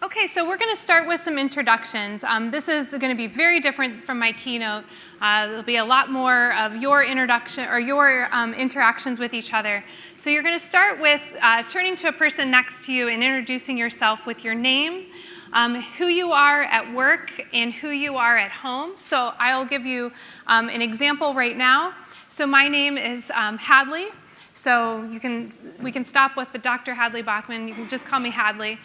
Okay, so we're going to start with some introductions. This is going to be very different from my keynote. There'll be a lot more of your introduction or your interactions with each other. So you're going to start with turning to a person next to you and introducing yourself with your name, who you are at work, and who you are at home. So I'll give you an example right now. So my name is Hadley. So we can stop with the Dr. Hadley Bachman. You can just call me Hadley.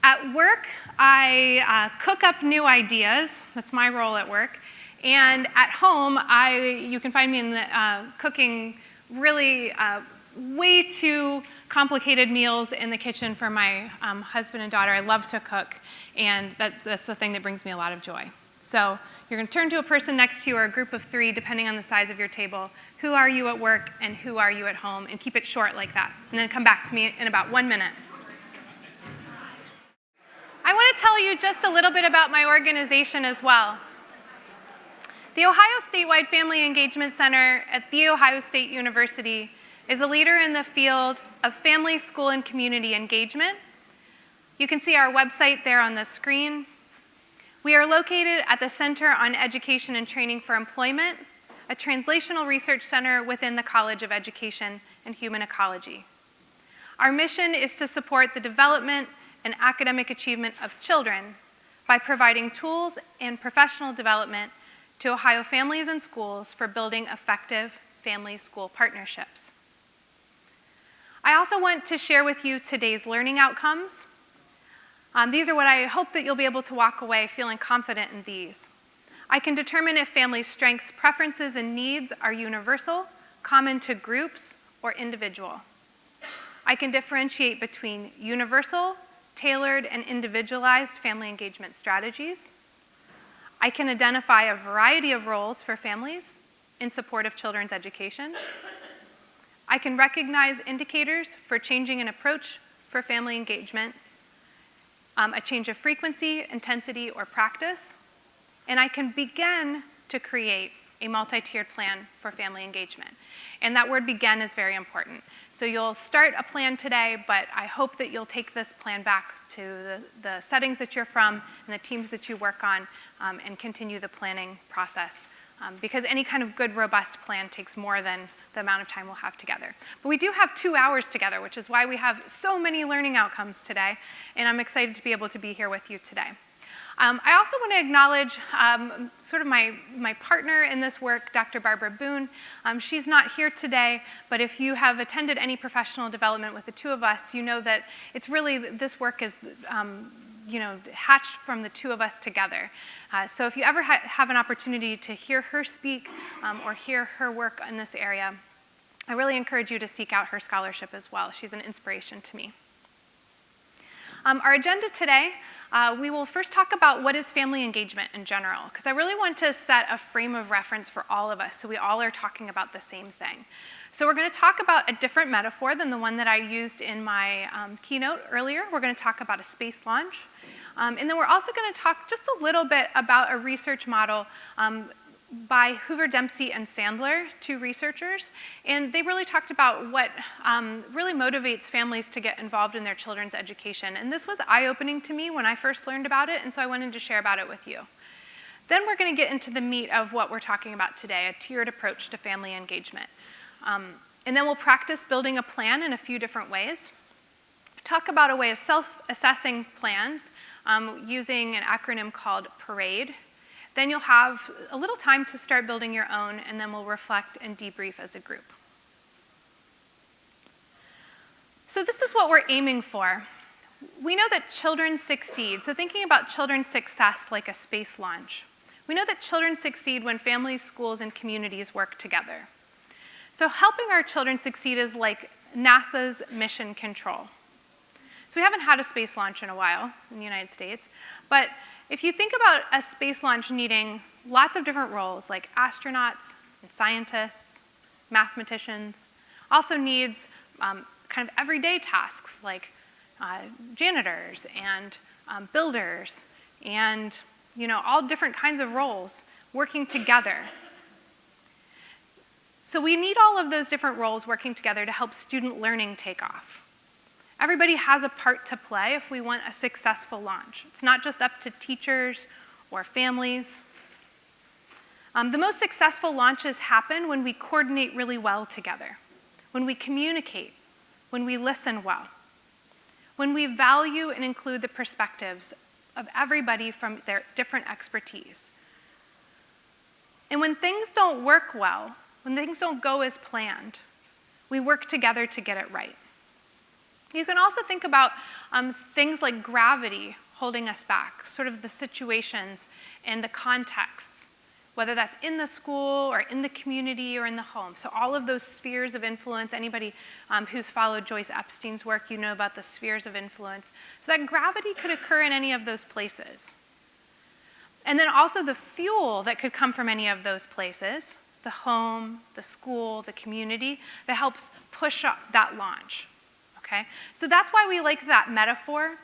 At work, I cook up new ideas. That's my role at work. And at home, you can find me in the cooking really way too complicated meals in the kitchen for my husband and daughter. I love to cook, and that's the thing that brings me a lot of joy. So you're going to turn to a person next to you or a group of three, depending on the size of your table. Who are you at work and who are you at home? And keep it short like that. And then come back to me in about 1 minute. I want to tell you just a little bit about my organization as well. The Ohio Statewide Family Engagement Center at The Ohio State University is a leader in the field of family, school, and community engagement. You can see our website there on the screen. We are located at the Center on Education and Training for Employment, a translational research center within the College of Education and Human Ecology. Our mission is to support the development and academic achievement of children by providing tools and professional development to Ohio families and schools for building effective family-school partnerships. I also want to share with you today's learning outcomes. These are what I hope that you'll be able to walk away feeling confident in these. I can determine if families' strengths, preferences, and needs are universal, common to groups, or individual. I can differentiate between universal, tailored, and individualized family engagement strategies. I can identify a variety of roles for families in support of children's education. I can recognize indicators for changing an approach for family engagement, a change of frequency, intensity, or practice. And I can begin to create a multi-tiered plan for family engagement. And that word begin is very important. So you'll start a plan today, but I hope that you'll take this plan back to the settings that you're from and the teams that you work on and continue the planning process. Because any kind of good, robust plan takes more than the amount of time we'll have together. But we do have 2 hours together, which is why we have so many learning outcomes today, and I'm excited to be able to be here with you today. I also want to acknowledge sort of my partner in this work, Dr. Barbara Boone. She's not here today, but if you have attended any professional development with the two of us, you know that it's really, this work is hatched from the two of us together. So if you ever have an opportunity to hear her speak or hear her work in this area, I really encourage you to seek out her scholarship as well. She's an inspiration to me. Our agenda today, we will first talk about what is family engagement in general, because I really want to set a frame of reference for all of us so we all are talking about the same thing. So we're going to talk about a different metaphor than the one that I used in my keynote earlier. We're going to talk about a space launch. And then we're also going to talk just a little bit about a research model by Hoover, Dempsey, and Sandler, two researchers. And they really talked about what really motivates families to get involved in their children's education. And this was eye-opening to me when I first learned about it, and so I wanted to share about it with you. Then we're going to get into the meat of what we're talking about today, a tiered approach to family engagement. And then we'll practice building a plan in a few different ways. Talk about a way of self-assessing plans using an acronym called PARADE. Then you'll have a little time to start building your own, and then we'll reflect and debrief as a group. So this is what we're aiming for. We know that children succeed. So thinking about children's success like a space launch. We know that children succeed when families, schools, and communities work together. So helping our children succeed is like NASA's mission control. So we haven't had a space launch in a while in the United States, but if you think about a space launch needing lots of different roles like astronauts and scientists, mathematicians, also needs kind of everyday tasks like janitors and builders and all different kinds of roles working together. So we need all of those different roles working together to help student learning take off. Everybody has a part to play if we want a successful launch. It's not just up to teachers or families. The most successful launches happen when we coordinate really well together, when we communicate, when we listen well, when we value and include the perspectives of everybody from their different expertise. And when things don't work well, when things don't go as planned, we work together to get it right. You can also think about things like gravity holding us back, sort of the situations and the contexts, whether that's in the school or in the community or in the home. So all of those spheres of influence, anybody who's followed Joyce Epstein's work, you know about the spheres of influence. So that gravity could occur in any of those places. And then also the fuel that could come from any of those places, the home, the school, the community, that helps push up that launch, okay? So that's why we like that metaphor,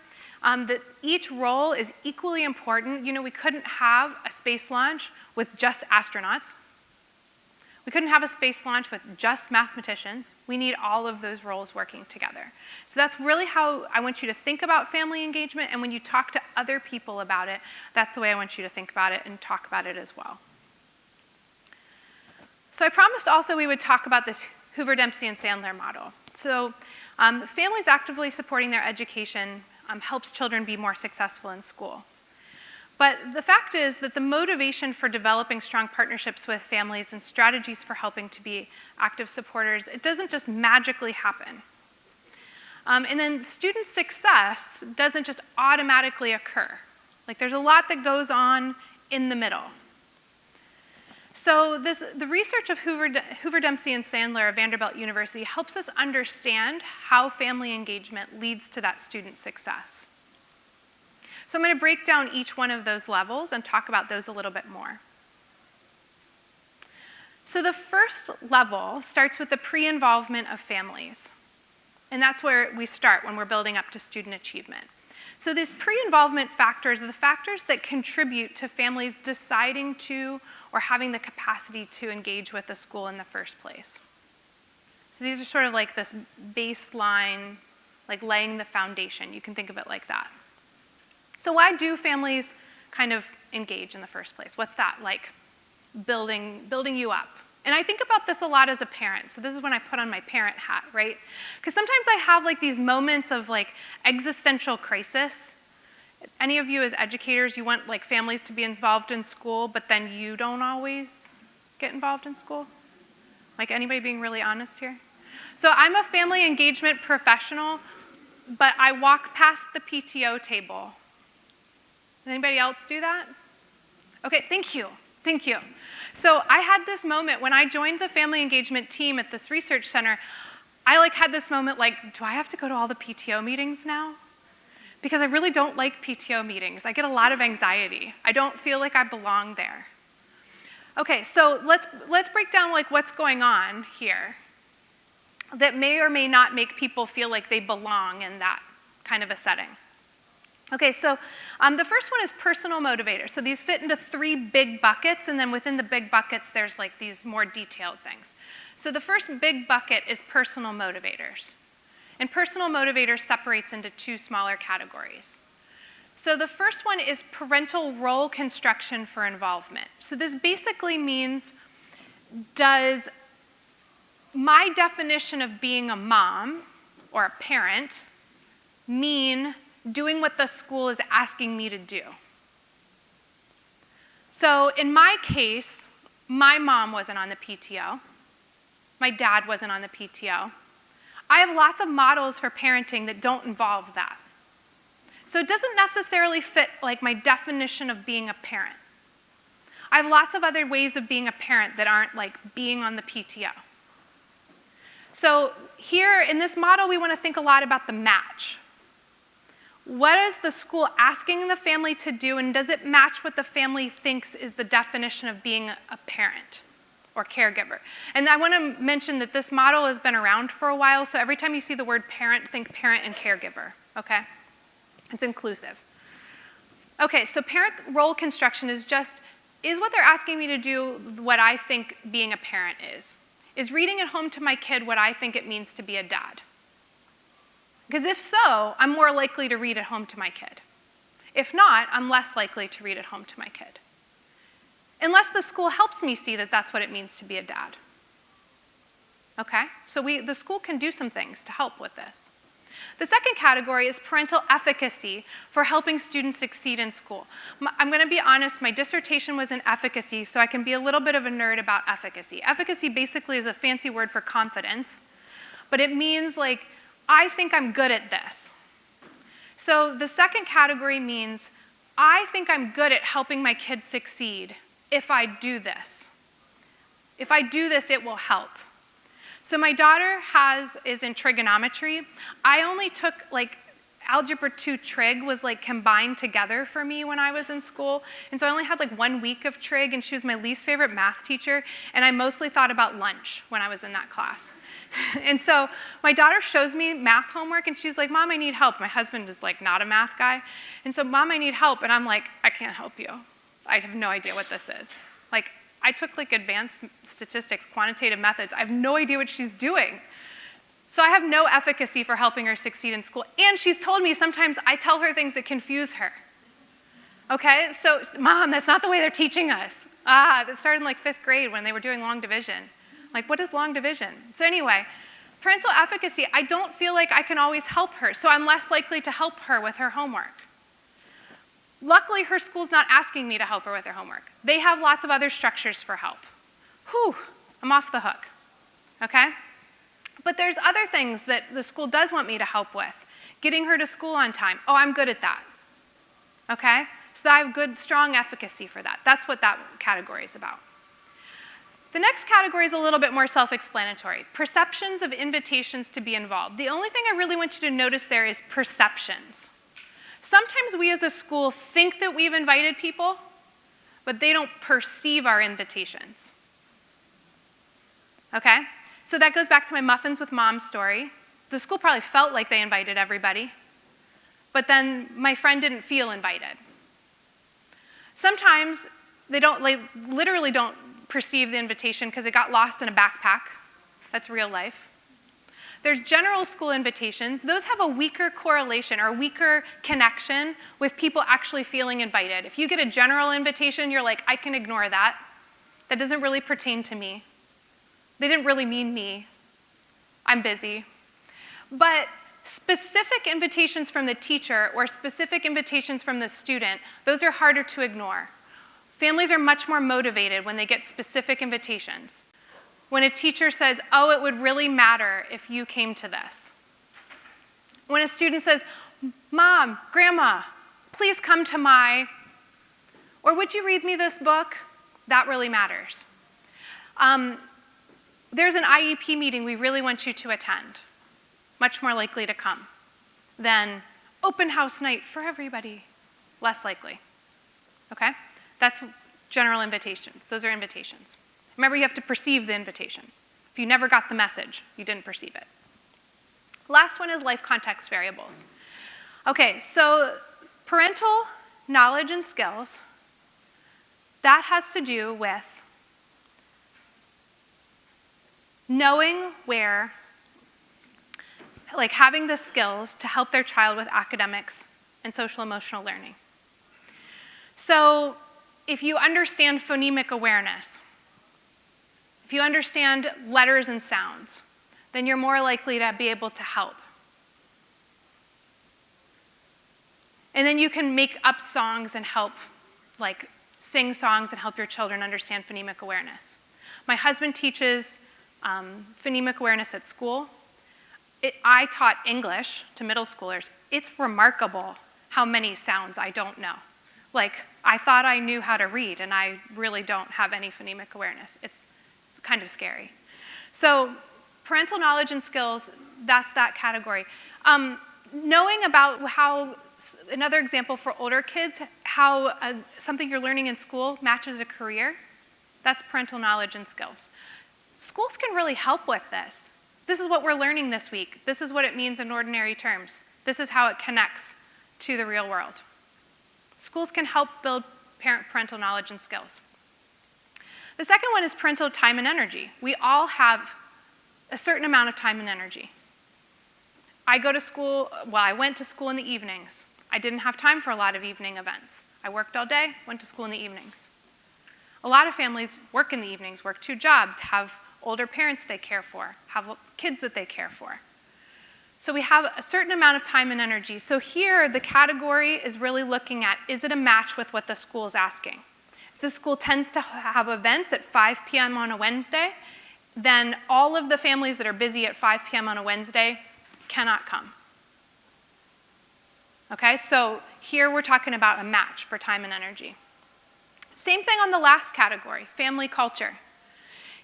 that each role is equally important. You know, we couldn't have a space launch with just astronauts. We couldn't have a space launch with just mathematicians. We need all of those roles working together. So that's really how I want you to think about family engagement, and when you talk to other people about it, that's the way I want you to think about it and talk about it as well. So I promised also we would talk about this Hoover, Dempsey, and Sandler model. So families actively supporting their education helps children be more successful in school. But the fact is that the motivation for developing strong partnerships with families and strategies for helping to be active supporters, it doesn't just magically happen. And then student success doesn't just automatically occur. Like there's a lot that goes on in the middle. So the research of Hoover, Dempsey, and Sandler at Vanderbilt University helps us understand how family engagement leads to that student success. So I'm going to break down each one of those levels and talk about those a little bit more. So the first level starts with the pre-involvement of families. And that's where we start when we're building up to student achievement. So these pre-involvement factors are the factors that contribute to families deciding to or having the capacity to engage with the school in the first place. So these are sort of like this baseline, like laying the foundation. You can think of it like that. So why do families kind of engage in the first place? What's that like? Building you up. And I think about this a lot as a parent. So this is when I put on my parent hat, right? Because sometimes I have like these moments of like existential crisis. Any of you as educators, you want like families to be involved in school, but then you don't always get involved in school? Like anybody being really honest here? So I'm a family engagement professional, but I walk past the PTO table. Does anybody else do that? Okay, thank you. Thank you. So I had this moment when I joined the family engagement team at this research center. I like had this moment like, do I have to go to all the PTO meetings now? Because I really don't like PTO meetings. I get a lot of anxiety. I don't feel like I belong there. Okay, so let's break down like what's going on here that may or may not make people feel like they belong in that kind of a setting. Okay, so the first one is personal motivators. So these fit into 3 big buckets, and then within the big buckets, there's like these more detailed things. So the first big bucket is personal motivators. And personal motivators separates into 2 smaller categories. So the first one is parental role construction for involvement. So this basically means, does my definition of being a mom or a parent mean doing what the school is asking me to do? So in my case, my mom wasn't on the PTO. My dad wasn't on the PTO. I have lots of models for parenting that don't involve that. So it doesn't necessarily fit like my definition of being a parent. I have lots of other ways of being a parent that aren't like being on the PTO. So here in this model, we want to think a lot about the match. What is the school asking the family to do, and does it match what the family thinks is the definition of being a parent or caregiver? And I want to mention that this model has been around for a while, so every time you see the word parent, think parent and caregiver, okay? It's inclusive. Okay, so parent role construction is what they're asking me to do what I think being a parent is? Is reading at home to my kid what I think it means to be a dad? Because if so, I'm more likely to read at home to my kid. If not, I'm less likely to read at home to my kid. Unless the school helps me see that that's what it means to be a dad. Okay? So the school can do some things to help with this. The second category is parental efficacy for helping students succeed in school. I'm going to be honest, my dissertation was in efficacy, so I can be a little bit of a nerd about efficacy. Efficacy basically is a fancy word for confidence, but it means like, I think I'm good at this. So the second category means, I think I'm good at helping my kids succeed if I do this. If I do this, it will help. So my daughter is in trigonometry. I only took Algebra 2 trig was combined together for me when I was in school. And so I only had 1 week of trig, and she was my least favorite math teacher. And I mostly thought about lunch when I was in that class. And so my daughter shows me math homework, and she's like, Mom, I need help. My husband is not a math guy. And so, Mom, I need help. And I'm like, I can't help you. I have no idea what this is. I took advanced statistics, quantitative methods. I have no idea what she's doing. So I have no efficacy for helping her succeed in school. And she's told me sometimes I tell her things that confuse her. Okay, so Mom, that's not the way they're teaching us. That started in 5th grade when they were doing long division. What is long division? So anyway, parental efficacy, I don't feel like I can always help her, so I'm less likely to help her with her homework. Luckily, her school's not asking me to help her with her homework. They have lots of other structures for help. Whew, I'm off the hook, okay? But there's other things that the school does want me to help with. Getting her to school on time. Oh, I'm good at that, okay? So I have good, strong efficacy for that. That's what that category is about. The next category is a little bit more self-explanatory. Perceptions of invitations to be involved. The only thing I really want you to notice there is perceptions. Sometimes we as a school think that we've invited people, but they don't perceive our invitations. Okay? So that goes back to my muffins with mom story. The school probably felt like they invited everybody, but then my friend didn't feel invited. Sometimes they literally don't perceive the invitation because it got lost in a backpack. That's real life. There's general school invitations. Those have a weaker correlation or a weaker connection with people actually feeling invited. If you get a general invitation, you're like, I can ignore that. That doesn't really pertain to me. They didn't really mean me. I'm busy. But specific invitations from the teacher or specific invitations from the student, those are harder to ignore. Families are much more motivated when they get specific invitations. When a teacher says, oh, it would really matter if you came to this. When a student says, Mom, Grandma, please come to or would you read me this book? That really matters. There's an IEP meeting we really want you to attend. Much more likely to come than open house night for everybody. Less likely. Okay? That's general invitations. Those are invitations. Remember, you have to perceive the invitation. If you never got the message, you didn't perceive it. Last one is life context variables. Okay, so parental knowledge and skills, that has to do with knowing where, having the skills to help their child with academics and social emotional learning. So if you understand phonemic awareness, if you understand letters and sounds, then you're more likely to be able to help. And then you can make up songs and help, sing songs and help your children understand phonemic awareness. My husband teaches phonemic awareness at school. I taught English to middle schoolers. It's remarkable how many sounds I don't know. I thought I knew how to read, and I really don't have any phonemic awareness. It's kind of scary. So parental knowledge and skills, that's that category. Knowing about how, another example for older kids, how something you're learning in school matches a career, that's parental knowledge and skills. Schools can really help with this. This is what we're learning this week. This is what it means in ordinary terms. This is how it connects to the real world. Schools can help build parental knowledge and skills. The second one is parental time and energy. We all have a certain amount of time and energy. I go to school, well, I went to school in the evenings. I didn't have time for a lot of evening events. I worked all day, went to school in the evenings. A lot of families work in the evenings, work 2 jobs, have older parents they care for, have kids that they care for. So we have a certain amount of time and energy. So here, the category is really looking at, is it a match with what the school is asking? If the school tends to have events at 5 p.m. on a Wednesday, then all of the families that are busy at 5 p.m. on a Wednesday cannot come. Okay, so here we're talking about a match for time and energy. Same thing on the last category, family culture.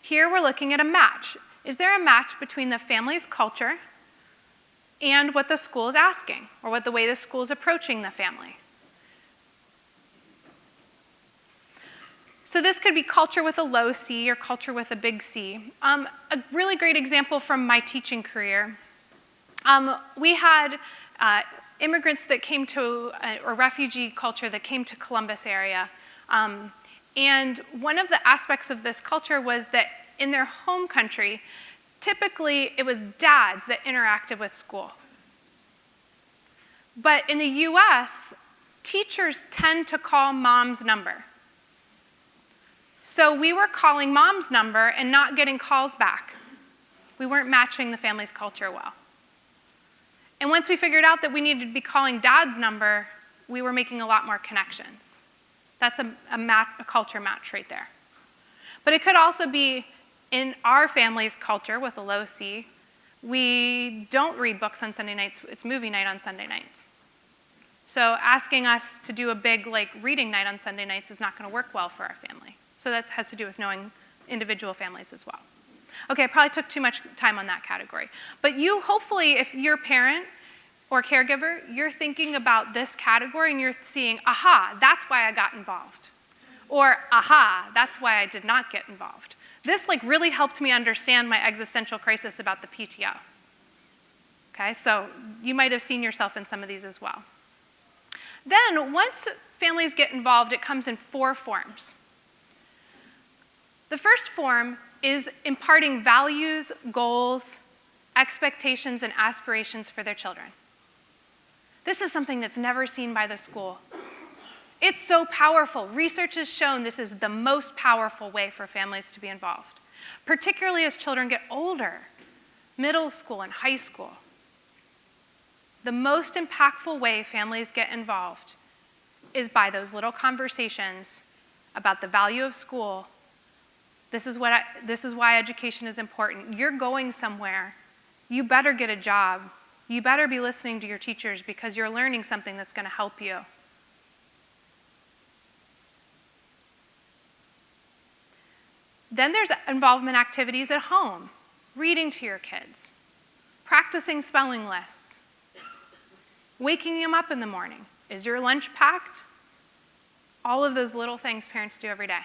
Here we're looking at a match. Is there a match between the family's culture and what the school is asking, or what the way the school is approaching the family? So this could be culture with a low C or culture with a big C. A really great example from my teaching career. We had immigrants that came to, or refugee culture that came to Columbus area. And one of the aspects of this culture was that in their home country, typically it was dads that interacted with school. But in the US, teachers tend to call mom's number. So we were calling mom's number and not getting calls back. We weren't matching the family's culture well. And once we figured out that we needed to be calling dad's number, we were making a lot more connections. That's a culture match right there. But it could also be in our family's culture with a low C, we don't read books on Sunday nights, it's movie night on Sunday nights. So asking us to do a big reading night on Sunday nights is not going to work well for our family. So that has to do with knowing individual families as well. Okay, I probably took too much time on that category. But you, hopefully, if you're a parent or caregiver, you're thinking about this category and you're seeing, aha, that's why I got involved. Or, aha, that's why I did not get involved. This really helped me understand my existential crisis about the PTO. Okay, so you might have seen yourself in some of these as well. Then, once families get involved, it comes in 4 forms. The first form is imparting values, goals, expectations, and aspirations for their children. This is something that's never seen by the school. It's so powerful. Research has shown this is the most powerful way for families to be involved, particularly as children get older, middle school and high school. The most impactful way families get involved is by those little conversations about the value of school. This is why education is important. You're going somewhere. You better get a job. You better be listening to your teachers because you're learning something that's going to help you. Then there's involvement activities at home, reading to your kids, practicing spelling lists, waking them up in the morning. Is your lunch packed? All of those little things parents do every day.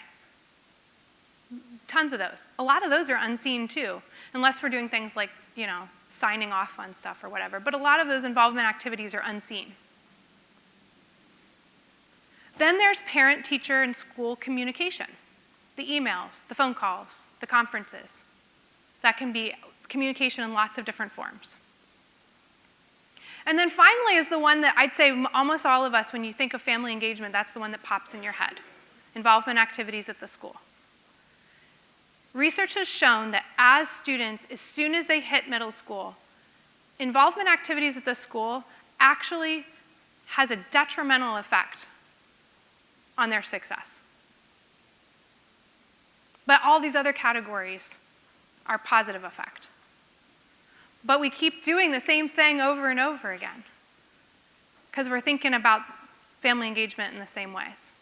Tons of those. A lot of those are unseen too, unless we're doing things like, signing off on stuff or whatever. But a lot of those involvement activities are unseen. Then there's parent, teacher, and school communication. The emails, the phone calls, the conferences. That can be communication in lots of different forms. And then finally is the one that I'd say almost all of us, when you think of family engagement, that's the one that pops in your head. Involvement activities at the school. Research has shown that as students, as soon as they hit middle school, involvement activities at the school actually has a detrimental effect on their success. But all these other categories are positive effect. But we keep doing the same thing over and over again because we're thinking about family engagement in the same ways.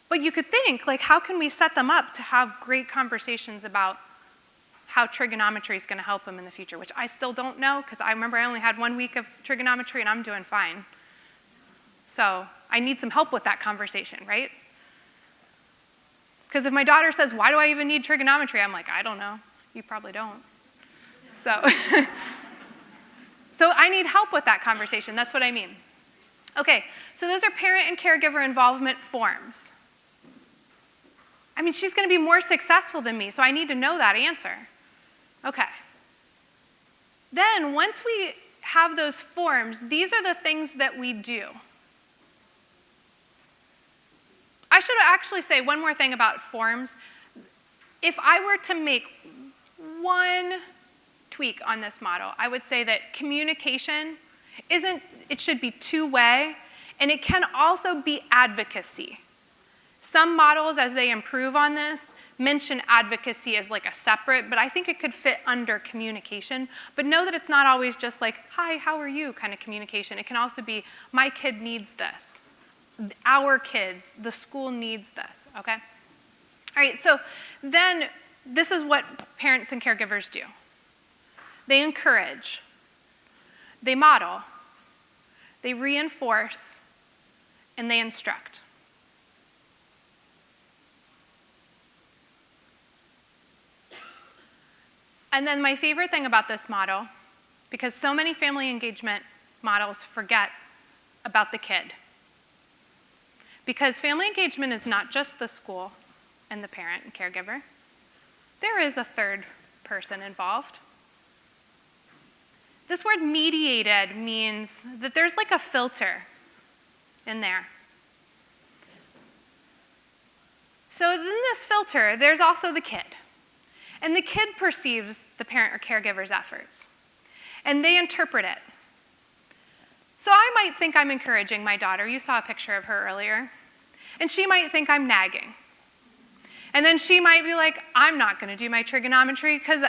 But you could think, how can we set them up to have great conversations about how trigonometry is going to help them in the future, which I still don't know because I remember I only had 1 week of trigonometry and I'm doing fine. So I need some help with that conversation, right? Because if my daughter says, why do I even need trigonometry? I'm like, I don't know. You probably don't. So, so I need help with that conversation. That's what I mean. Okay, so those are parent and caregiver involvement forms. I mean, she's going to be more successful than me, so I need to know that answer. Okay. Then, once we have those forms, these are the things that we do. I should actually say one more thing about forms. If I were to make one tweak on this model, I would say that communication it should be two-way, and it can also be advocacy. Some models, as they improve on this, mention advocacy as like a separate, but I think it could fit under communication. But know that it's not always just like, hi, how are you kind of communication. It can also be, my kid needs this. Our kids, the school needs this, okay? All right, so then this is what parents and caregivers do. They encourage, they model, they reinforce, and they instruct. And then my favorite thing about this model, because so many family engagement models forget about the kid. Because family engagement is not just the school and the parent and caregiver. There is a third person involved. This word mediated means that there's like a filter in there. So in this filter, there's also the kid. And the kid perceives the parent or caregiver's efforts. And they interpret it. So I might think I'm encouraging my daughter. You saw a picture of her earlier. And she might think I'm nagging. And then she might be like, I'm not going to do my trigonometry because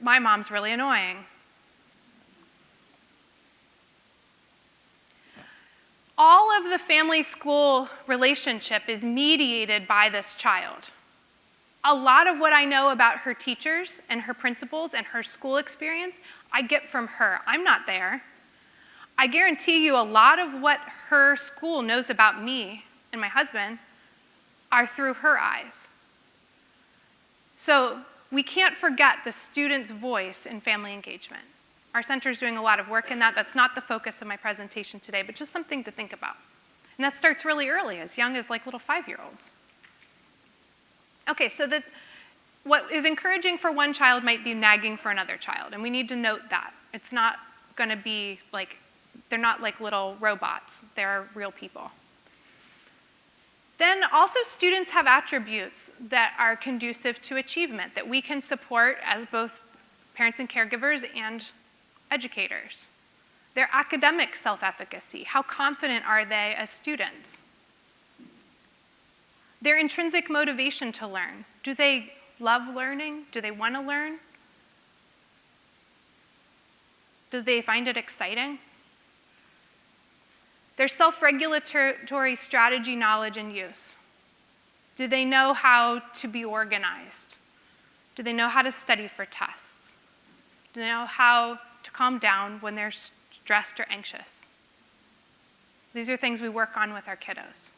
my mom's really annoying. All of the family-school relationship is mediated by this child. A lot of what I know about her teachers and her principals and her school experience, I get from her. I'm not there. I guarantee you a lot of what her school knows about me and my husband are through her eyes. So we can't forget the student's voice in family engagement. Our center is doing a lot of work in that. That's not the focus of my presentation today, but just something to think about. And that starts really early, as young as like little 5-year-olds. Okay, so what is encouraging for one child might be nagging for another child, and we need to note that. It's not going to be like, they're not like little robots. They're real people. Then also students have attributes that are conducive to achievement that we can support as both parents and caregivers and educators. Their academic self-efficacy. How confident are they as students? Their intrinsic motivation to learn. Do they love learning? Do they want to learn? Do they find it exciting? Their self-regulatory strategy, knowledge, and use. Do they know how to be organized? Do they know how to study for tests? Do they know how to calm down when they're stressed or anxious? These are things we work on with our kiddos.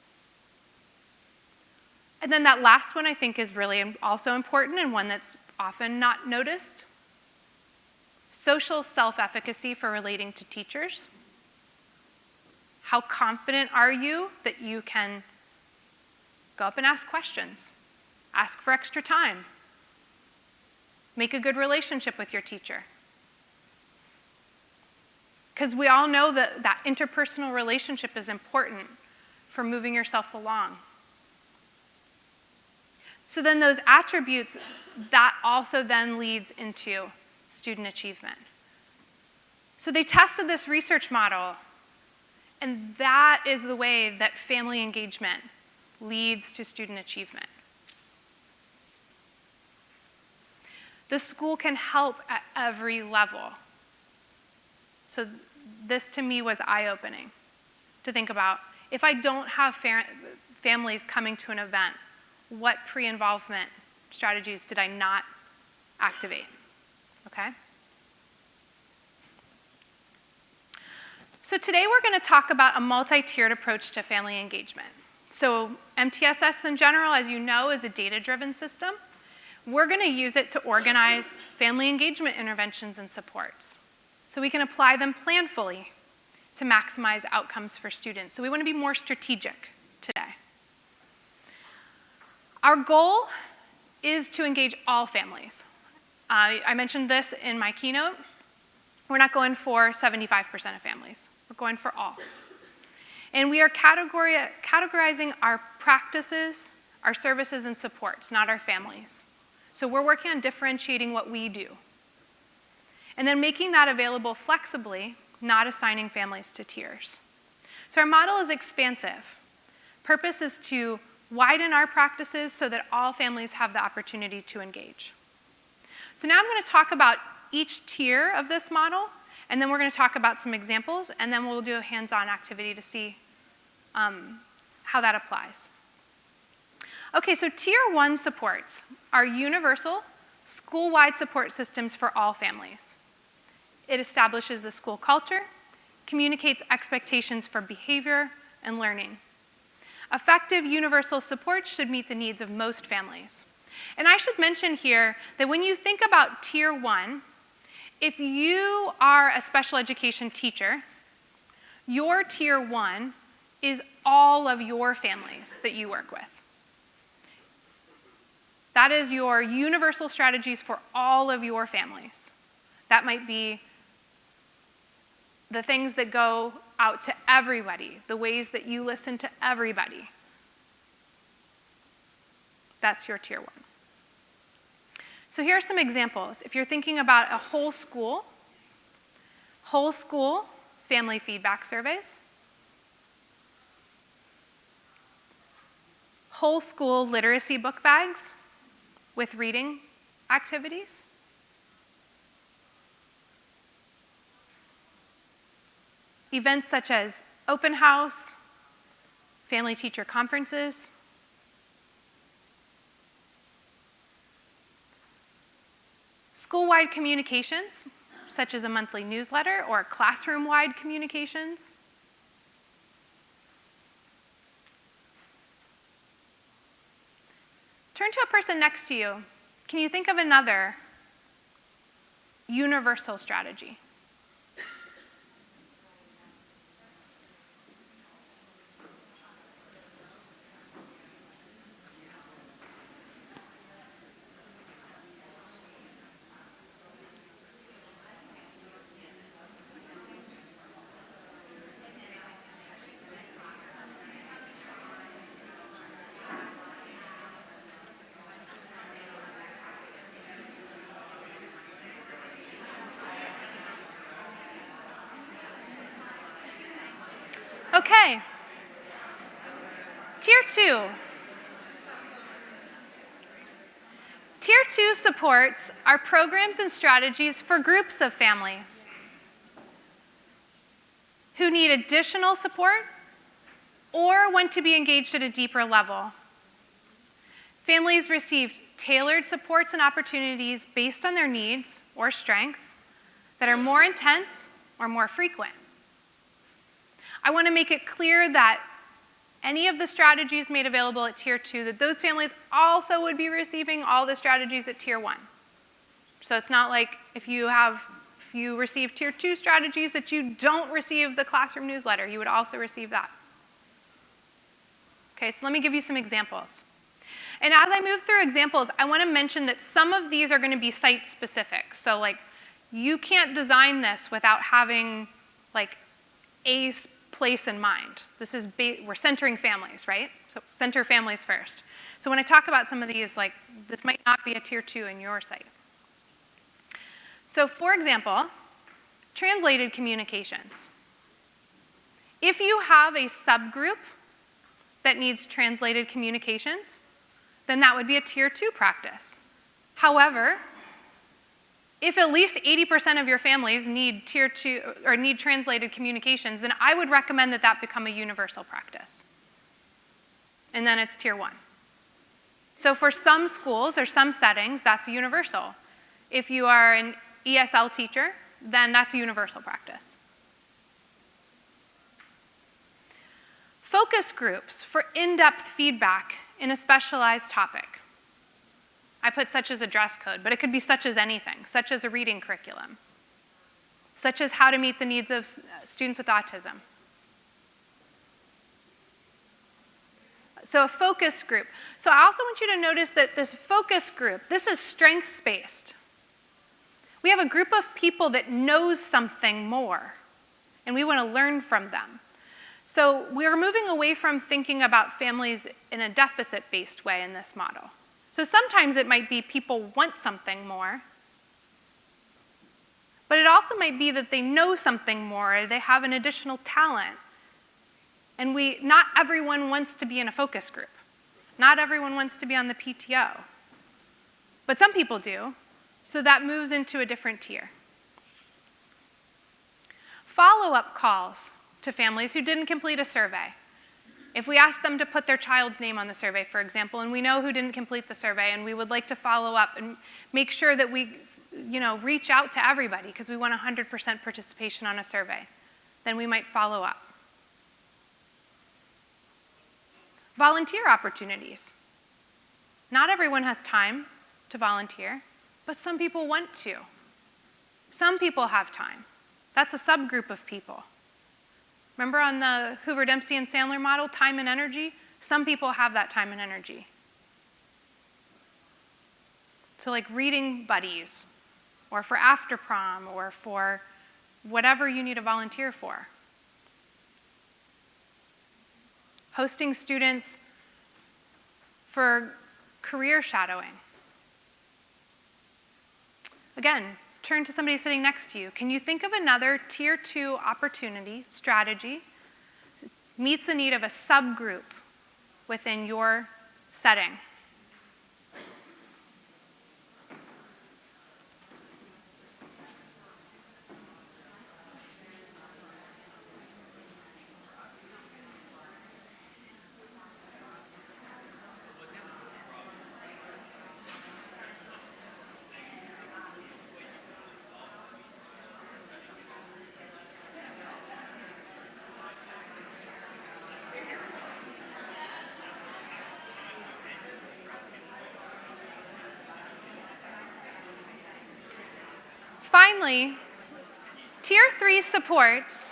And then that last one I think is really also important and one that's often not noticed. Social self-efficacy for relating to teachers. How confident are you that you can go up and ask questions, ask for extra time, make a good relationship with your teacher? Because we all know that that interpersonal relationship is important for moving yourself along. So then those attributes, that also then leads into student achievement. So they tested this research model, and that is the way that family engagement leads to student achievement. The school can help at every level. So this to me was eye-opening to think about. If I don't have families coming to an event, what pre-involvement strategies did I not activate? Okay? So today we're going to talk about a multi-tiered approach to family engagement. So MTSS in general, as you know, is a data-driven system. We're going to use it to organize family engagement interventions and supports. So we can apply them planfully to maximize outcomes for students. So we want to be more strategic today. Our goal is to engage all families. I mentioned this in my keynote. We're not going for 75% of families. We're going for all. And we are categorizing our practices, our services, and supports, not our families. So we're working on differentiating what we do. And then making that available flexibly, not assigning families to tiers. So our model is expansive. Purpose is to widen our practices so that all families have the opportunity to engage. So now I'm going to talk about each tier of this model, and then we're going to talk about some examples, and then we'll do a hands-on activity to see how that applies. Okay, so Tier 1 supports are universal, school-wide support systems for all families. It establishes the school culture, communicates expectations for behavior and learning. Effective universal support should meet the needs of most families. And I should mention here that when you think about Tier 1, if you are a special education teacher, your Tier 1 is all of your families that you work with. That is your universal strategies for all of your families. That might be the things that go out to everybody, the ways that you listen to everybody. That's your Tier 1. So here are some examples. If you're thinking about a whole school family feedback surveys, whole school literacy book bags with reading activities, events such as open house, family teacher conferences, school-wide communications, such as a monthly newsletter or classroom-wide communications. Turn to a person next to you. Can you think of another universal strategy? Okay, Tier 2. Tier 2 supports are programs and strategies for groups of families who need additional support or want to be engaged at a deeper level. Families received tailored supports and opportunities based on their needs or strengths that are more intense or more frequent. I want to make it clear that any of the strategies made available at Tier 2, that those families also would be receiving all the strategies at Tier 1. So it's not like if you receive Tier 2 strategies that you don't receive the classroom newsletter, you would also receive that. Okay, so let me give you some examples. And as I move through examples, I want to mention that some of these are going to be site-specific. So like, you can't design this without having like a place in mind. We're centering families, right? So center families first. So when I talk about some of these, like, this might not be a Tier 2 in your site. So for example, translated communications. If you have a subgroup that needs translated communications, then that would be a Tier 2 practice. However, if at least 80% of your families need Tier 2 or need translated communications, then I would recommend that that become a universal practice. And then it's Tier 1. So for some schools or some settings, that's universal. If you are an ESL teacher, then that's a universal practice. Focus groups for in-depth feedback in a specialized topic. I put such as a dress code, but it could be such as anything, such as a reading curriculum, such as how to meet the needs of students with autism. So a focus group. So I also want you to notice that this focus group, this is strengths-based. We have a group of people that knows something more, and we want to learn from them. So we're moving away from thinking about families in a deficit-based way in this model. So sometimes it might be people want something more, but it also might be that they know something more, or they have an additional talent. And not everyone wants to be in a focus group. Not everyone wants to be on the PTO. But some people do, so that moves into a different tier. Follow-up calls to families who didn't complete a survey. If we ask them to put their child's name on the survey, for example, and we know who didn't complete the survey, and we would like to follow up and make sure that we reach out to everybody because we want 100% participation on a survey, then we might follow up. Volunteer opportunities. Not everyone has time to volunteer, but some people want to. Some people have time. That's a subgroup of people. Remember on the Hoover, Dempsey, and Sandler model, time and energy? Some people have that time and energy. So like reading buddies, or for after prom, or for whatever you need to volunteer for. Hosting students for career shadowing. Again, turn to somebody sitting next to you. Can you think of another tier 2 opportunity, strategy, meets the need of a subgroup within your setting? Finally, tier 3 supports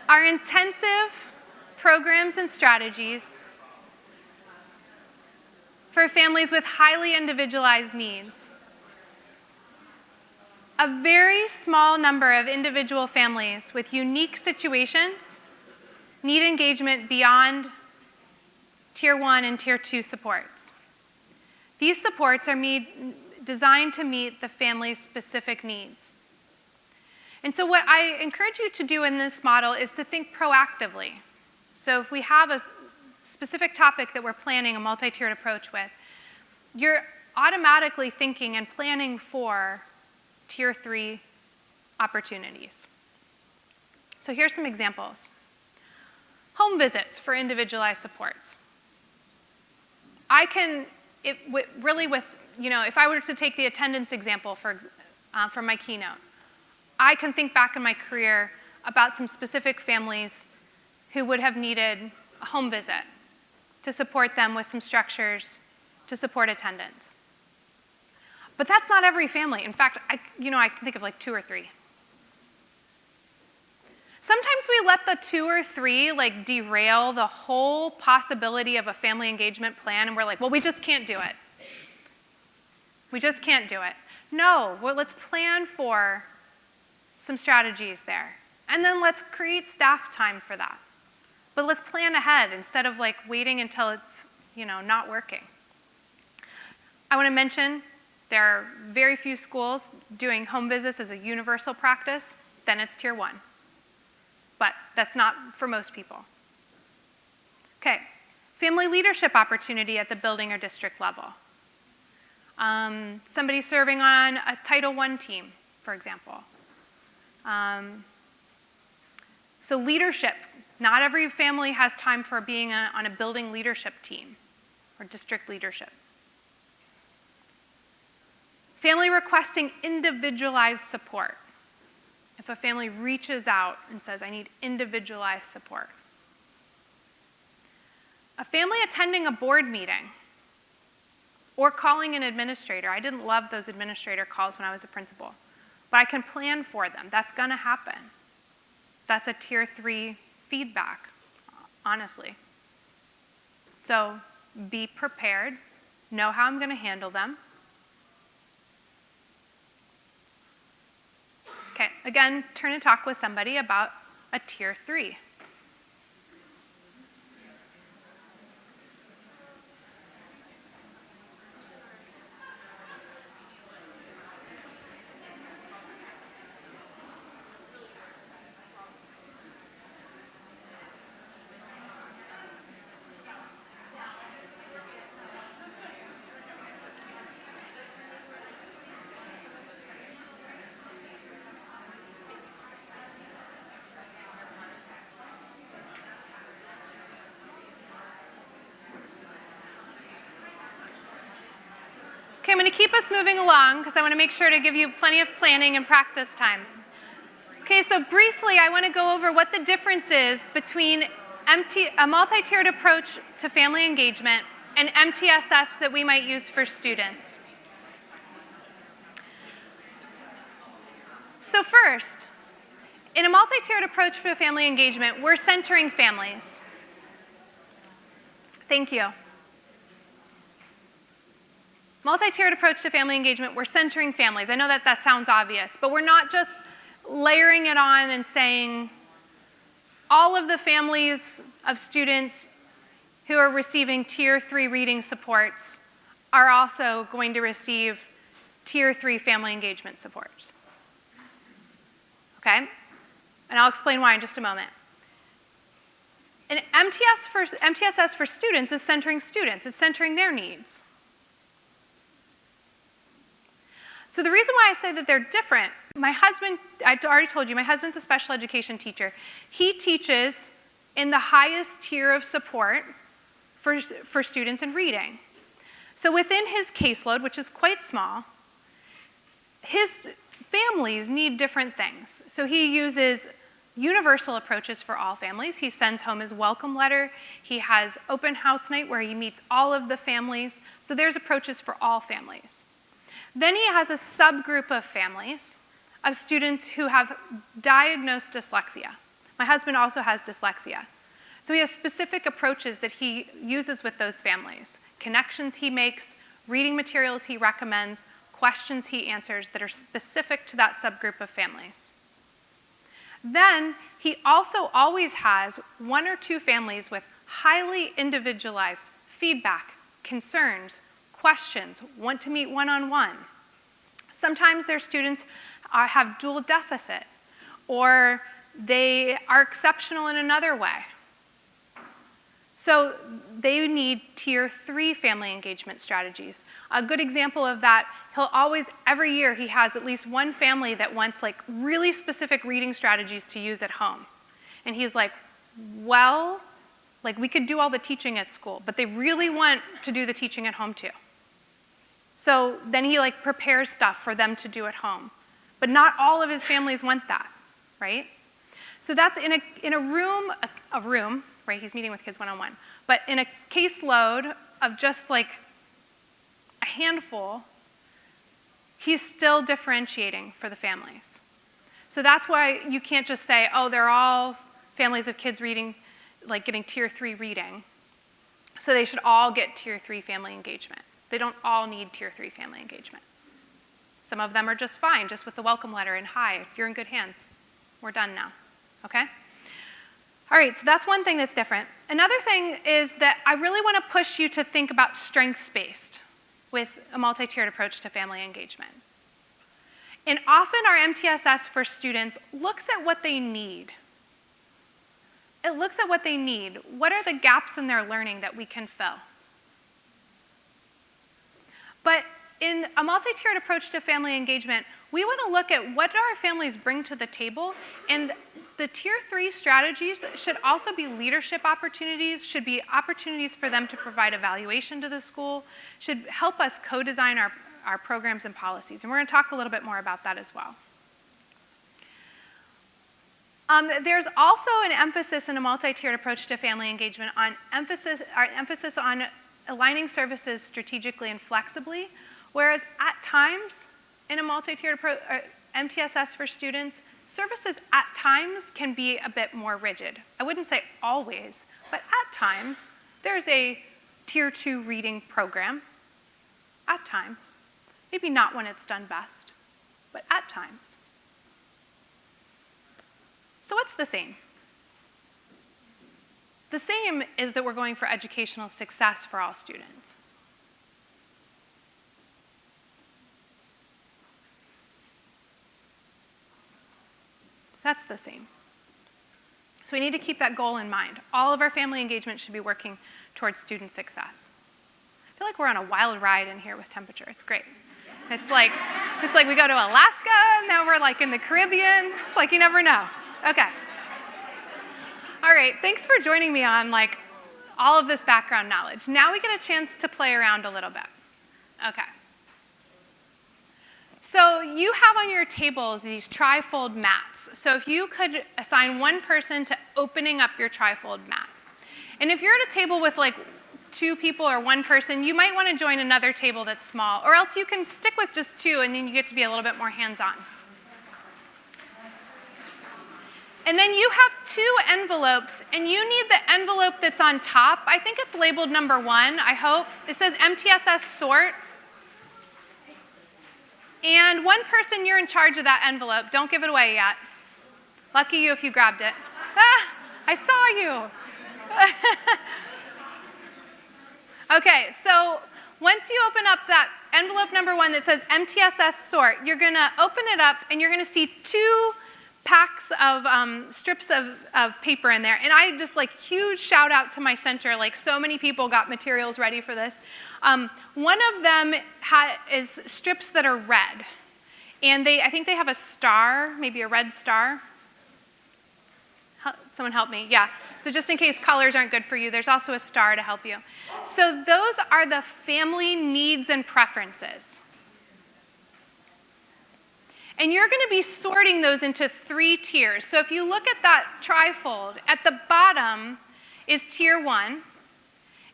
are intensive programs and strategies for families with highly individualized needs. A very small number of individual families with unique situations need engagement beyond tier 1 and tier 2 supports. These supports are designed to meet the family's specific needs. And so what I encourage you to do in this model is to think proactively. So if we have a specific topic that we're planning a multi-tiered approach with, you're automatically thinking and planning for tier 3 opportunities. So here's some examples. Home visits for individualized supports. If I were to take the attendance example from my keynote, I can think back in my career about some specific families who would have needed a home visit to support them with some structures to support attendance. But that's not every family. In fact, I can think of like 2 or 3. Sometimes we let the 2 or 3 derail the whole possibility of a family engagement plan, and we're like, well, we just can't do it. We just can't do it. No, let's plan for some strategies there. And then let's create staff time for that. But let's plan ahead instead of waiting until it's not working. I want to mention there are very few schools doing home visits as a universal practice. Then it's tier 1. But that's not for most people. Okay, family leadership opportunity at the building or district level. Somebody serving on a Title I team, for example. So leadership, not every family has time for being on a building leadership team or district leadership. Family requesting individualized support. If a family reaches out and says, I need individualized support. A family attending a board meeting or calling an administrator. I didn't love those administrator calls when I was a principal, but I can plan for them. That's going to happen. That's a tier 3 feedback, honestly. So be prepared, know how I'm going to handle them, again, turn and talk with somebody about a tier 3. Okay, I'm going to keep us moving along because I want to make sure to give you plenty of planning and practice time. Okay, so briefly, I want to go over what the difference is between a multi-tiered approach to family engagement and MTSS that we might use for students. So first, in a multi-tiered approach for family engagement, we're centering families. Thank you. Multi-tiered approach to family engagement, we're centering families. I know that that sounds obvious, but we're not just layering it on and saying all of the families of students who are receiving tier 3 reading supports are also going to receive tier 3 family engagement supports. Okay? And I'll explain why in just a moment. And MTSS for students is centering students. It's centering their needs. So the reason why I say that they're different, my husband, I already told you, my husband's a special education teacher. He teaches in the highest tier of support for students in reading. So within his caseload, which is quite small, his families need different things. So he uses universal approaches for all families. He sends home his welcome letter. He has open house night where he meets all of the families. So there's approaches for all families. Then he has a subgroup of families of students who have diagnosed dyslexia. My husband also has dyslexia. So he has specific approaches that he uses with those families. Connections he makes, reading materials he recommends, questions he answers that are specific to that subgroup of families. Then he also always has 1 or 2 families with highly individualized feedback, concerns, questions, want to meet one-on-one. Sometimes their students have dual deficit, or they are exceptional in another way. So they need tier 3 family engagement strategies. A good example of that, every year he has at least one family that wants like really specific reading strategies to use at home. And he's like, well, like we could do all the teaching at school, but they really want to do the teaching at home too. So then he like prepares stuff for them to do at home. But not all of his families want that, right? So that's in a room, right? He's meeting with kids one-on-one. But in a caseload of just like a handful, he's still differentiating for the families. So that's why you can't just say, oh, they're all families of kids reading, like getting tier 3 reading. So they should all get tier 3 family engagement. They don't all need tier 3 family engagement. Some of them are just fine, just with the welcome letter and hi, you're in good hands. We're done now, okay? All right, so that's one thing that's different. Another thing is that I really want to push you to think about strengths-based with a multi-tiered approach to family engagement. And often our MTSS for students looks at what they need. It looks at what they need. What are the gaps in their learning that we can fill? But in a multi-tiered approach to family engagement, we want to look at what do our families bring to the table, and the tier 3 strategies should also be leadership opportunities, should be opportunities for them to provide evaluation to the school, should help us co-design our programs and policies. And we're going to talk a little bit more about that as well. There's also an emphasis in a multi-tiered approach to family engagement on emphasis on aligning services strategically and flexibly, whereas at times in a multi-tiered approach, MTSS for students, services at times can be a bit more rigid. I wouldn't say always, but at times there's a tier 2 reading program. At times. Maybe not when it's done best, but at times. So what's the same? The same is that we're going for educational success for all students. That's the same. So we need to keep that goal in mind. All of our family engagement should be working towards student success. I feel like we're on a wild ride in here with temperature. It's great. It's like we go to Alaska, and now we're like in the Caribbean. It's like you never know. Okay. All right, thanks for joining me on like all of this background knowledge. Now we get a chance to play around a little bit. Okay. So you have on your tables these trifold mats. So if you could assign one person to opening up your trifold mat. And if you're at a table with like 2 people or 1 person, you might want to join another table that's small, or else you can stick with just 2 and then you get to be a little bit more hands-on. And then you have 2 envelopes, and you need the envelope that's on top. I think it's labeled number 1, I hope. It says MTSS sort. And one person, you're in charge of that envelope. Don't give it away yet. Lucky you if you grabbed it. Ah, I saw you. Okay, so once you open up that envelope number 1 that says MTSS sort, you're going to open it up, and you're going to see 2 packs of strips of paper in there. And I just like huge shout out to my center, like so many people got materials ready for this. One of them is strips that are red. And I think they have a star, maybe a red star. Someone help me, yeah. So just in case colors aren't good for you, there's also a star to help you. So those are the family needs and preferences. And you're going to be sorting those into 3 tiers. So if you look at that trifold, at the bottom is tier 1,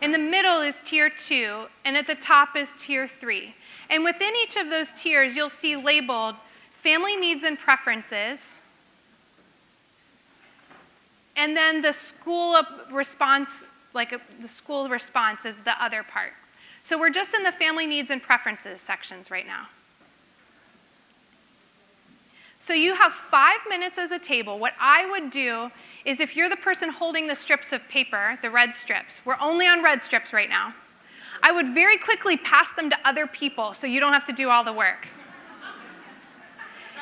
in the middle is tier 2, and at the top is tier 3. And within each of those tiers, you'll see labeled family needs and preferences, and then the school response, the school response is the other part. So we're just in the family needs and preferences sections right now. So you have 5 minutes as a table. What I would do is if you're the person holding the strips of paper, the red strips, we're only on red strips right now, I would very quickly pass them to other people so you don't have to do all the work.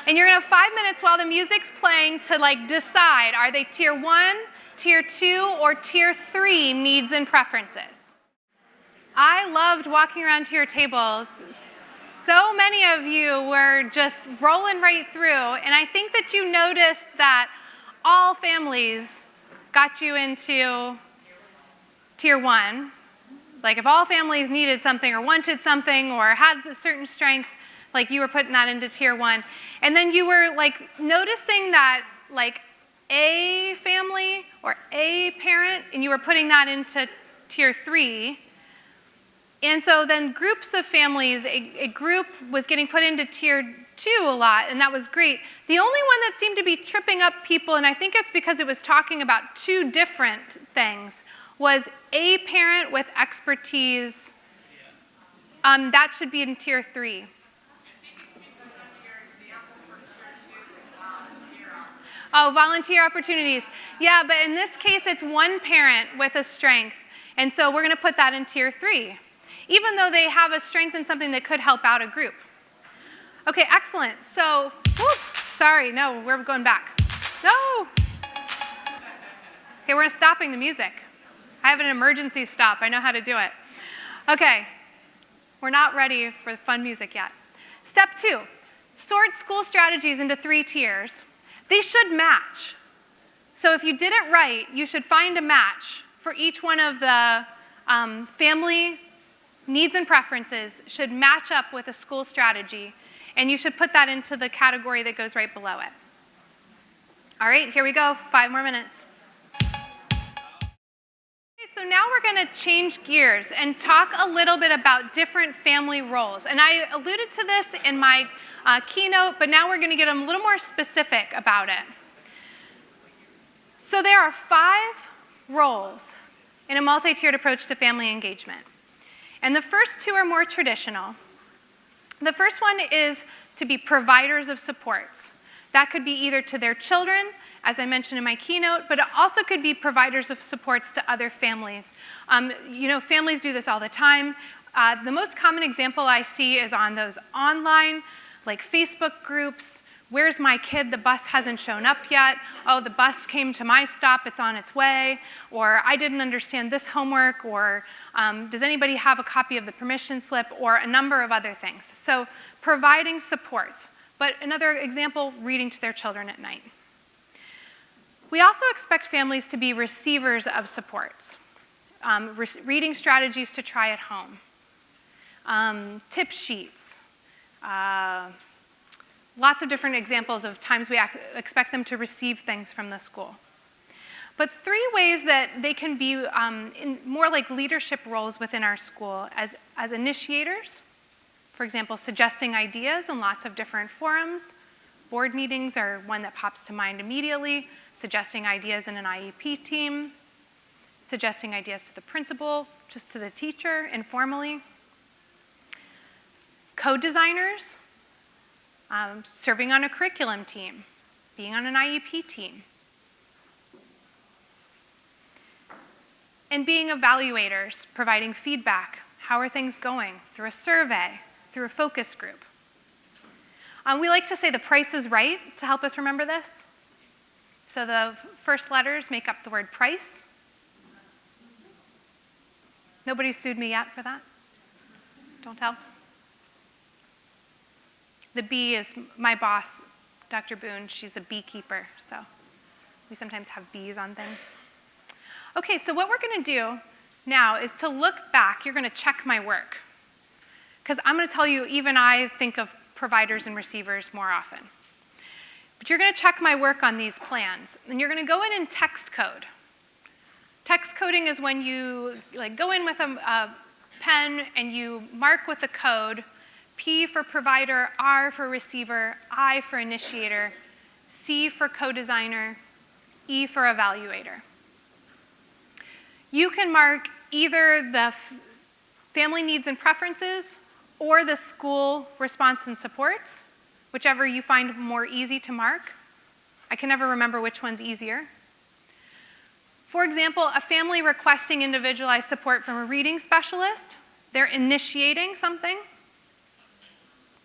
And you're going to have 5 minutes while the music's playing to like decide, are they tier 1, tier 2, or tier 3 needs and preferences? I loved walking around to your tables. So many of you were just rolling right through, and I think that you noticed that all families got you into tier 1. Like if all families needed something or wanted something or had a certain strength, like you were putting that into tier 1. And then you were like noticing that like a family or a parent, and you were putting that into tier 3. And so then groups of families, a group was getting put into tier 2 a lot, and that was great. The only one that seemed to be tripping up people, and I think it's because it was talking about 2 different things, was a parent with expertise. That should be in tier 3. Oh, volunteer opportunities. Yeah, but in this case, it's 1 parent with a strength, and so we're going to put that in tier 3. Even though they have a strength in something that could help out a group. Okay, excellent. So, sorry, no, we're going back. No! Okay, we're stopping the music. I have an emergency stop. I know how to do it. Okay, we're not ready for fun music yet. Step 2, sort school strategies into 3 tiers. They should match. So if you did it right, you should find a match for each one of the family needs and preferences should match up with a school strategy, and you should put that into the category that goes right below it. All right, here we go, 5 more minutes. Okay, so now we're going to change gears and talk a little bit about different family roles. And I alluded to this in my keynote, but now we're going to get a little more specific about it. So there are 5 roles in a multi-tiered approach to family engagement. And the first 2 are more traditional. The first one is to be providers of supports. That could be either to their children as I mentioned in my keynote, but it also could be providers of supports to other families. Families do this all the time. The most common example I see is on those online, like Facebook groups. Where's my kid? The bus hasn't shown up yet. Oh, the bus came to my stop, it's on its way. Or I didn't understand this homework, or does anybody have a copy of the permission slip, or a number of other things. So providing supports. But another example, reading to their children at night. We also expect families to be receivers of supports. Reading strategies to try at home. Tip sheets. Lots of different examples of times we expect them to receive things from the school. But 3 ways that they can be in more like leadership roles within our school as initiators. For example, suggesting ideas in lots of different forums. Board meetings are one that pops to mind immediately. Suggesting ideas in an IEP team. Suggesting ideas to the principal, just to the teacher, informally. Co-designers. Serving on a curriculum team, being on an IEP team. And being evaluators, providing feedback. How are things going? Through a survey, through a focus group. We like to say the price is right to help us remember this. So the first letters make up the word price. Nobody sued me yet for that? Don't tell. The bee is my boss, Dr. Boone. She's a beekeeper, so we sometimes have bees on things. Okay, so what we're going to do now is to look back. You're going to check my work, because I'm going to tell you, even I think of providers and receivers more often. But you're going to check my work on these plans, and you're going to go in and text code. Text coding is when you go in with a pen and you mark with a code. P for provider, R for receiver, I for initiator, C for co-designer, E for evaluator. You can mark either the family needs and preferences or the school response and supports, whichever you find more easy to mark. I can never remember which one's easier. For example, a family requesting individualized support from a reading specialist, they're initiating something.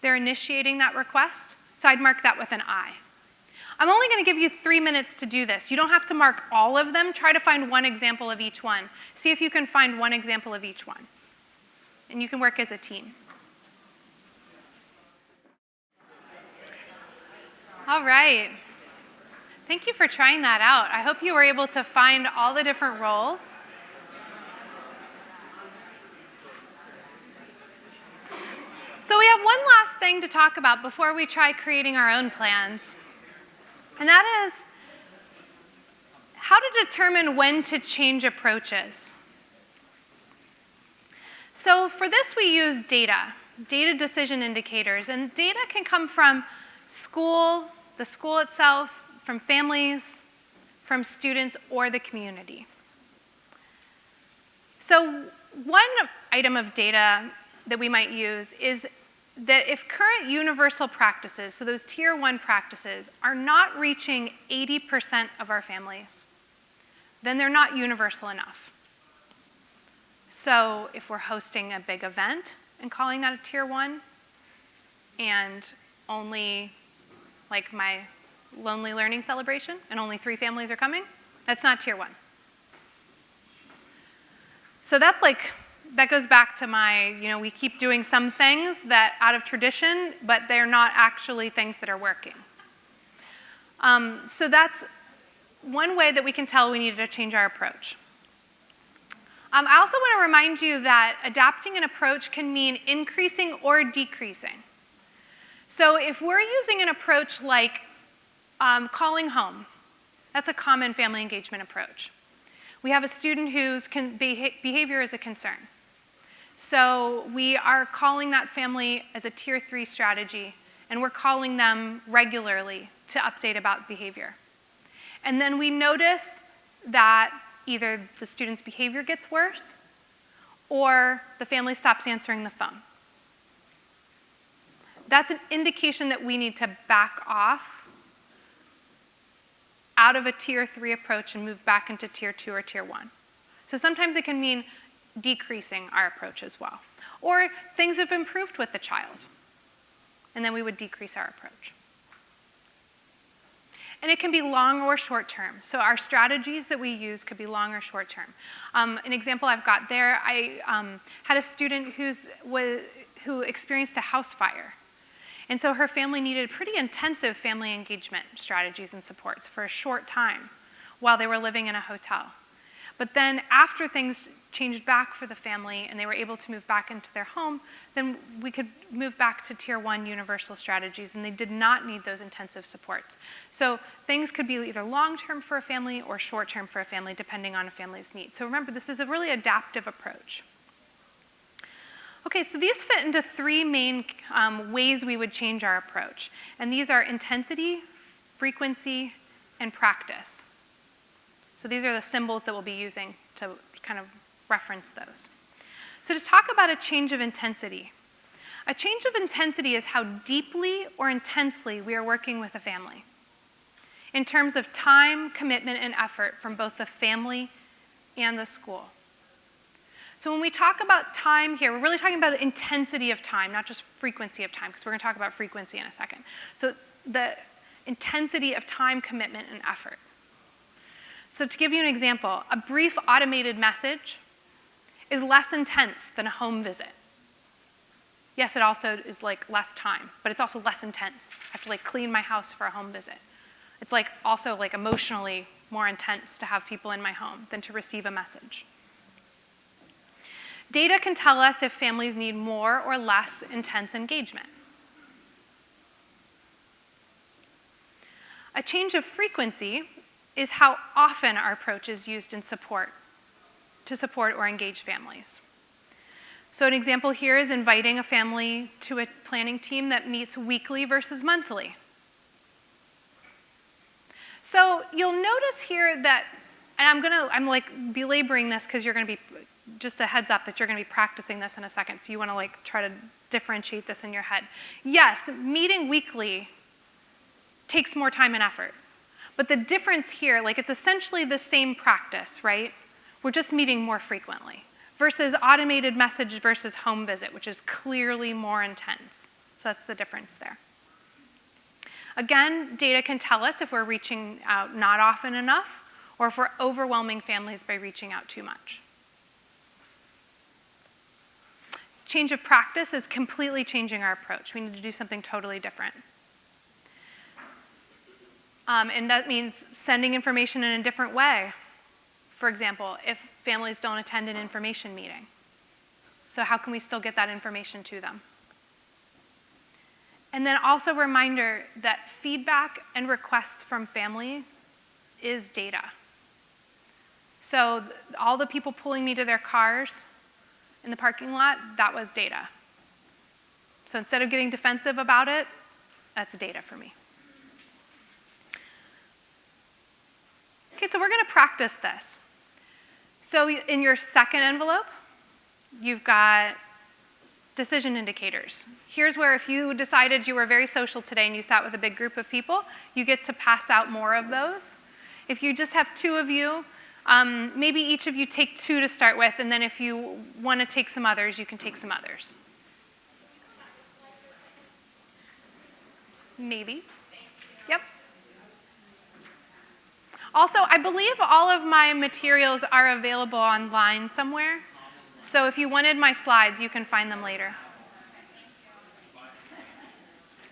They're initiating that request, so I'd mark that with an I. I'm only going to give you 3 minutes to do this. You don't have to mark all of them. Try to find one example of each one. See if you can find one example of each one. And you can work as a team. All right. Thank you for trying that out. I hope you were able to find all the different roles. So we have one last thing to talk about before we try creating our own plans, and that is how to determine when to change approaches. So for this, we use data decision indicators, and data can come from school, the school itself, from families, from students, or the community. So one item of data that we might use is that if current universal practices, so those tier 1 practices, are not reaching 80% of our families, then they're not universal enough. So if we're hosting a big event and calling that a tier 1, and only like my lonely learning celebration, and only 3 families are coming, that's not tier 1. So that goes back to my, we keep doing some things that out of tradition, but they're not actually things that are working. So that's one way that we can tell we needed to change our approach. I also want to remind you that adapting an approach can mean increasing or decreasing. So if we're using an approach like calling home, that's a common family engagement approach. We have a student whose behavior is a concern. So we are calling that family as a tier 3 strategy, and we're calling them regularly to update about behavior. And then we notice that either the student's behavior gets worse or the family stops answering the phone. That's an indication that we need to back off out of a tier 3 approach and move back into tier 2 or tier 1. So sometimes it can mean decreasing our approach as well. Or things have improved with the child, and then we would decrease our approach. And it can be long or short term. So our strategies that we use could be long or short term. An example I've got there, I had a student who experienced a house fire. And so her family needed pretty intensive family engagement strategies and supports for a short time while they were living in a hotel. But then after things changed back for the family and they were able to move back into their home, then we could move back to tier 1 universal strategies, and they did not need those intensive supports. So things could be either long-term for a family or short-term for a family, depending on a family's needs. So remember, this is a really adaptive approach. Okay, so these fit into 3 main ways we would change our approach. And these are intensity, frequency, and practice. So these are the symbols that we'll be using to kind of reference those. So to talk about a change of intensity. A change of intensity is how deeply or intensely we are working with a family in terms of time, commitment, and effort from both the family and the school. So when we talk about time here, we're really talking about the intensity of time, not just frequency of time, because we're going to talk about frequency in a second. So the intensity of time, commitment, and effort. So to give you an example, a brief automated message is less intense than a home visit. Yes, it also is like less time, but it's also less intense. I have to like clean my house for a home visit. It's like also like emotionally more intense to have people in my home than to receive a message. Data can tell us if families need more or less intense engagement. A change of frequency is how often our approach is used in support, to support or engage families. So an example here is inviting a family to a planning team that meets weekly versus monthly. So you'll notice here that, and I'm like belaboring this because you're gonna be, just a heads up that you're gonna be practicing this in a second, so you wanna like try to differentiate this in your head. Yes, meeting weekly takes more time and effort. But the difference here, like it's essentially the same practice, right? We're just meeting more frequently versus automated message versus home visit, which is clearly more intense. So that's the difference there. Again, data can tell us if we're reaching out not often enough or if we're overwhelming families by reaching out too much. Change of practice is completely changing our approach. We need to do something totally different. And that means sending information in a different way. For example, if families don't attend an information meeting. So how can we still get that information to them? And then also a reminder that feedback and requests from family is data. So all the people pulling me to their cars in the parking lot, that was data. So instead of getting defensive about it, that's data for me. Okay, so we're gonna practice this. So in your second envelope, you've got decision indicators. Here's where if you decided you were very social today and you sat with a big group of people, you get to pass out more of those. If you just have 2 of you, maybe each of you take 2 to start with, and then if you wanna take some others, you can take some others. Maybe. Yep. Also, I believe all of my materials are available online somewhere. So if you wanted my slides, you can find them later.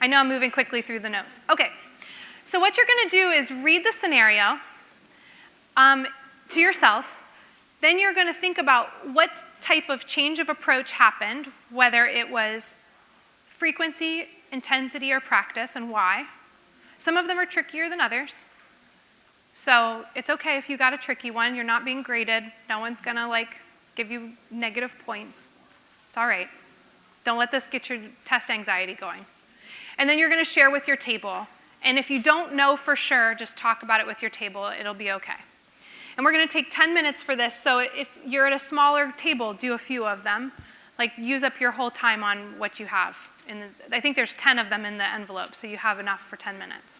I know I'm moving quickly through the notes. Okay, so what you're gonna do is read the scenario to yourself. Then you're gonna think about what type of change of approach happened, whether it was frequency, intensity, or practice, and why. Some of them are trickier than others. So it's okay if you got a tricky one. You're not being graded. No one's gonna like give you negative points. It's all right. Don't let this get your test anxiety going. And then you're gonna share with your table. And if you don't know for sure, just talk about it with your table. It'll be okay. And we're gonna take 10 minutes for this. So if you're at a smaller table, do a few of them. Like use up your whole time on what you have. I think there's 10 of them in the envelope, so you have enough for 10 minutes.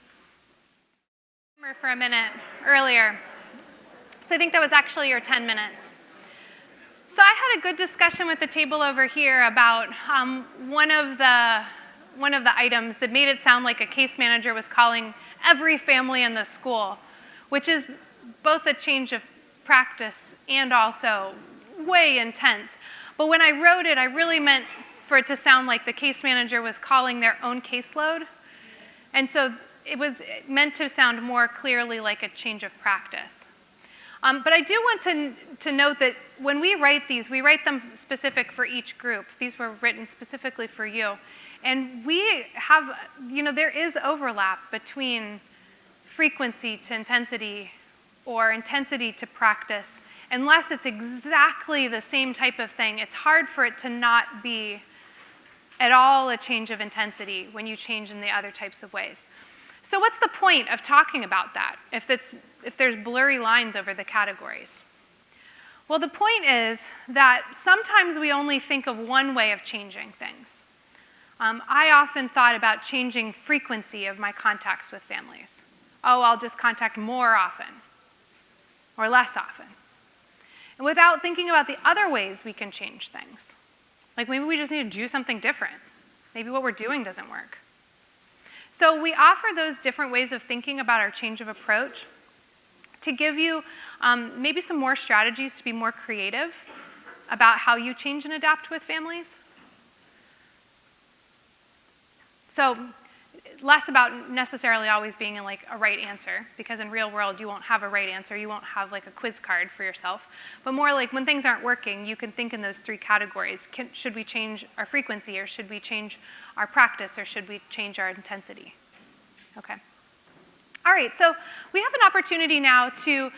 for a minute earlier. So I think that was actually your 10 minutes. So I had a good discussion with the table over here about one of the items that made it sound like a case manager was calling every family in the school, which is both a change of practice and also way intense. But when I wrote it, I really meant for it to sound like the case manager was calling their own caseload. And so it was meant to sound more clearly like a change of practice. But I do want to note that when we write these, we write them specific for each group. These were written specifically for you. And we have, there is overlap between frequency to intensity or intensity to practice. Unless it's exactly the same type of thing, it's hard for it to not be at all a change of intensity when you change in the other types of ways. So what's the point of talking about that if there's blurry lines over the categories? Well, the point is that sometimes we only think of one way of changing things. I often thought about changing frequency of my contacts with families. Oh, I'll just contact more often or less often. And without thinking about the other ways we can change things. Like maybe we just need to do something different. Maybe what we're doing doesn't work. So we offer those different ways of thinking about our change of approach to give you maybe some more strategies to be more creative about how you change and adapt with families. So less about necessarily always being like a right answer, because in real world you won't have a right answer, you won't have like a quiz card for yourself, but more like when things aren't working, you can think in those three categories. Should we change our frequency, or should we change our practice, or should we change our intensity? Okay. All right, so we have an opportunity now to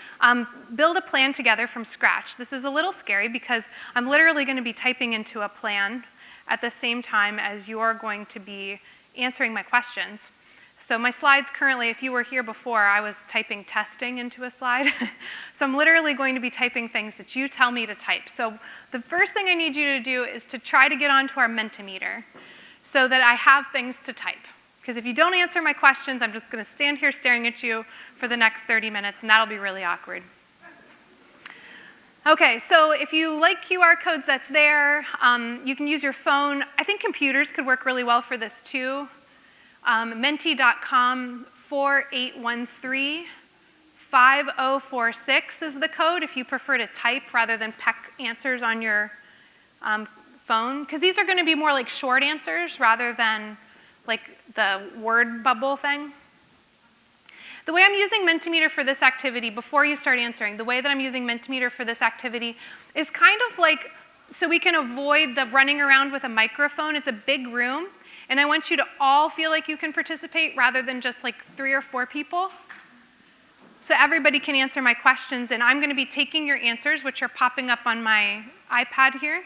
build a plan together from scratch. This is a little scary because I'm literally going to be typing into a plan at the same time as you're going to be answering my questions. So my slides currently, if you were here before, I was typing testing into a slide. So I'm literally going to be typing things that you tell me to type. So the first thing I need you to do is to try to get onto our Mentimeter so that I have things to type. Because if you don't answer my questions, I'm just going to stand here staring at you for the next 30 minutes, and that'll be really awkward. Okay, so if you like QR codes, that's there. You can use your phone. I think computers could work really well for this too. Menti.com 4813-5046 is the code if you prefer to type rather than peck answers on your phone. Because these are going to be more like short answers rather than like the word bubble thing. The way I'm using Mentimeter for this activity, before you start answering, the way that I'm using Mentimeter for this activity is kind of like, so we can avoid the running around with a microphone. It's a big room, and I want you to all feel like you can participate rather than just like 3 or 4 people. So everybody can answer my questions, and I'm going to be taking your answers, which are popping up on my iPad here,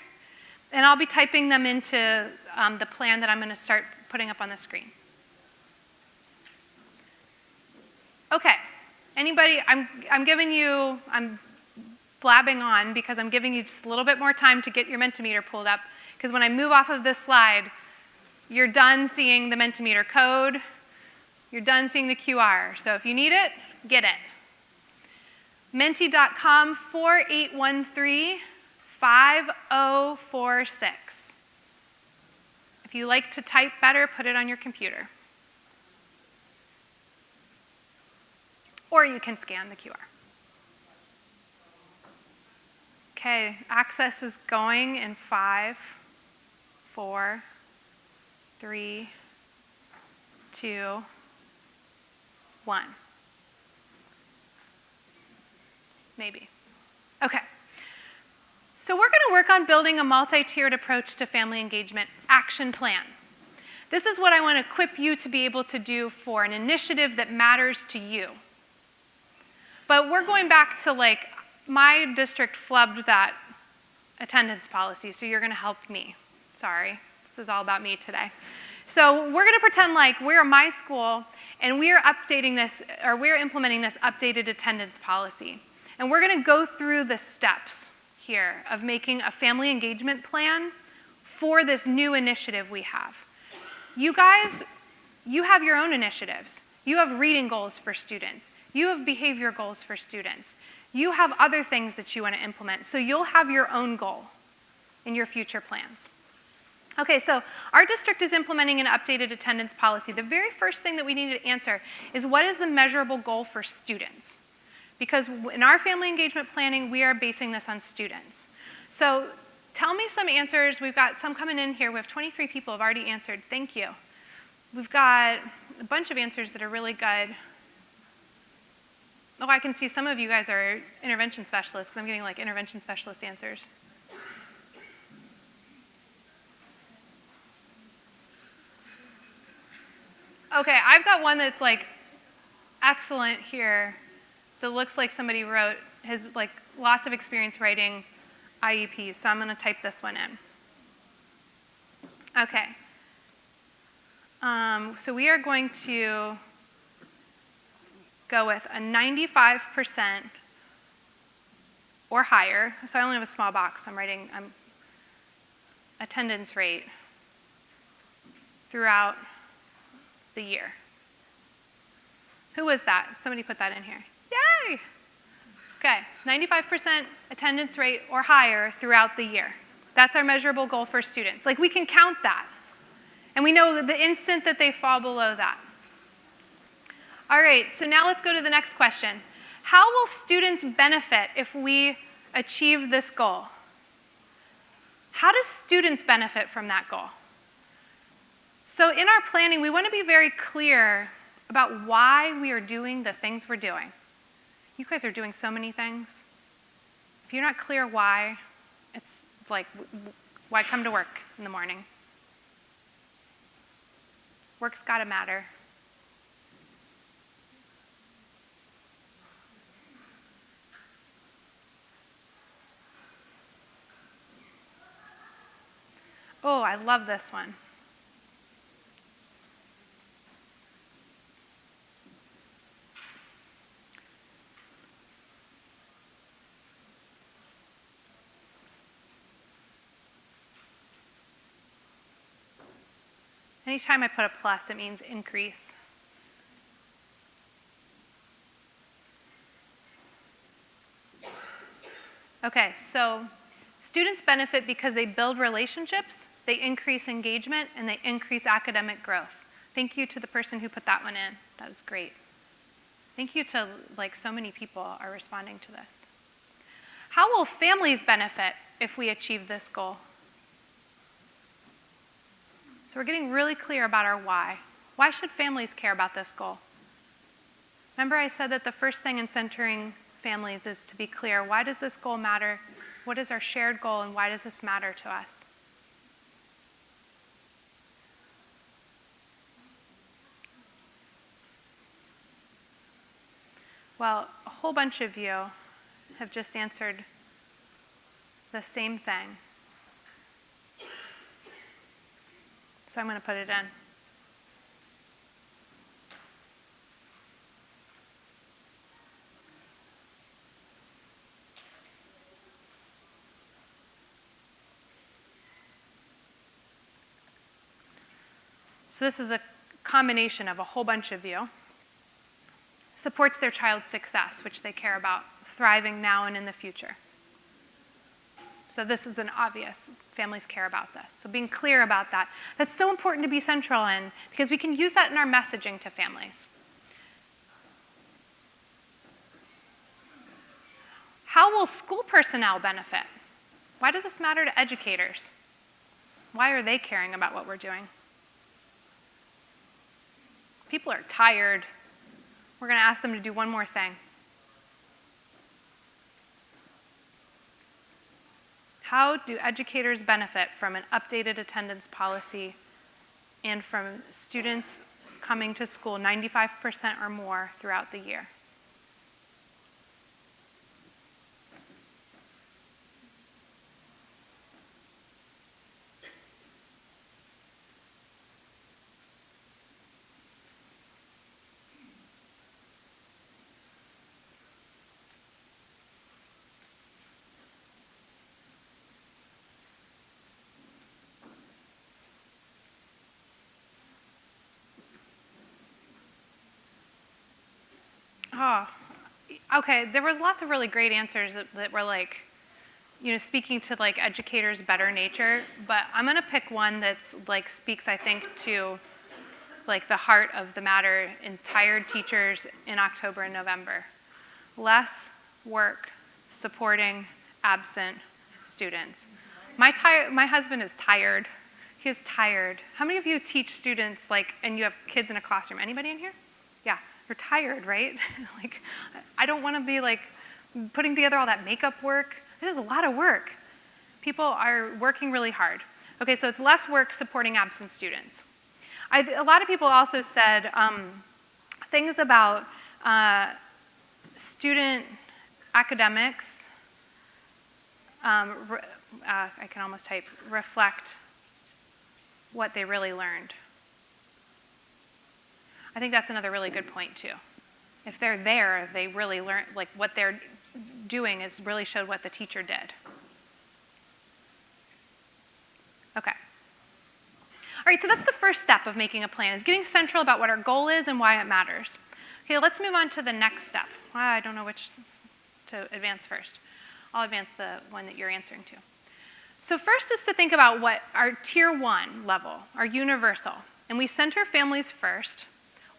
and I'll be typing them into the plan that I'm going to start putting up on the screen. Okay, anybody, I'm blabbing on because I'm giving you just a little bit more time to get your Mentimeter pulled up, because when I move off of this slide, you're done seeing the Mentimeter code, you're done seeing the QR. So if you need it, get it. Menti.com 4813-5046. If you like to type better, put it on your computer. Or you can scan the QR. Okay, access is going in 5, 4, 3, 2, 1. Maybe. Okay. So we're going to work on building a multi-tiered approach to family engagement action plan. This is what I want to equip you to be able to do for an initiative that matters to you. But we're going back to like, my district flubbed that attendance policy, so you're going to help me. Sorry, this is all about me today. So we're going to pretend like we're my school and we're updating this, or we're implementing this updated attendance policy. And we're going to go through the steps here of making a family engagement plan for this new initiative we have. You guys, you have your own initiatives. You have reading goals for students. You have behavior goals for students. You have other things that you want to implement. So you'll have your own goal in your future plans. Okay, so our district is implementing an updated attendance policy. The very first thing that we need to answer is, what is the measurable goal for students? Because in our family engagement planning, we are basing this on students. So tell me some answers. We've got some coming in here. We have 23 people who have already answered. Thank you. We've got a bunch of answers that are really good. Oh, I can see some of you guys are intervention specialists, because I'm getting like intervention specialist answers. Okay, I've got one that's like excellent here that looks like somebody has like lots of experience writing IEPs, so I'm going to type this one in. Okay. So we are going to go with a 95% or higher. So I only have a small box. I'm writing attendance rate throughout the year. Who was that? Somebody put that in here. Yay! Okay, 95% attendance rate or higher throughout the year. That's our measurable goal for students. Like, we can count that. And we know the instant that they fall below that. All right, so now let's go to the next question. How will students benefit if we achieve this goal? How do students benefit from that goal? So in our planning, we want to be very clear about why we are doing the things we're doing. You guys are doing so many things. If you're not clear why, it's like, why come to work in the morning? Work's got to matter. Oh, I love this one. Anytime I put a plus, it means increase. Okay, so students benefit because they build relationships, they increase engagement, and they increase academic growth. Thank you to the person who put that one in. That was great. Thank you to, like, so many people are responding to this. How will families benefit if we achieve this goal? So we're getting really clear about our why. Why should families care about this goal? Remember I said that the first thing in centering families is to be clear. Why does this goal matter? What is our shared goal, and why does this matter to us? Well, a whole bunch of you have just answered the same thing. So I'm going to put it in. So this is a combination of a whole bunch of you. Supports their child's success, which they care about, thriving now and in the future. So this is an obvious, families care about this. So being clear about that. That's so important to be central in, because we can use that in our messaging to families. How will school personnel benefit? Why does this matter to educators? Why are they caring about what we're doing? People are tired. We're going to ask them to do one more thing. How do educators benefit from an updated attendance policy and from students coming to school 95% or more throughout the year? Oh, okay, there was lots of really great answers that were like, speaking to like educators' better nature, but I'm gonna pick one that's like speaks, I think, to like the heart of the matter in tired teachers in October and November. Less work supporting absent students. My husband is tired. He is tired. How many of you teach students and you have kids in a classroom? Anybody in here? Yeah, you're tired, right? Like, I don't want to be like putting together all that makeup work. It is a lot of work. People are working really hard. Okay, so it's less work supporting absent students. A lot of people also said things about student academics, I can almost type, reflect what they really learned. I think that's another really good point too. If they're there, they really learn, like what they're doing is really showed what the teacher did. Okay. All right, so that's the first step of making a plan, is getting central about what our goal is and why it matters. Okay, let's move on to the next step. I don't know which to advance first. I'll advance the one that you're answering to. So first is to think about what our tier 1 level, our universal, and we center families first.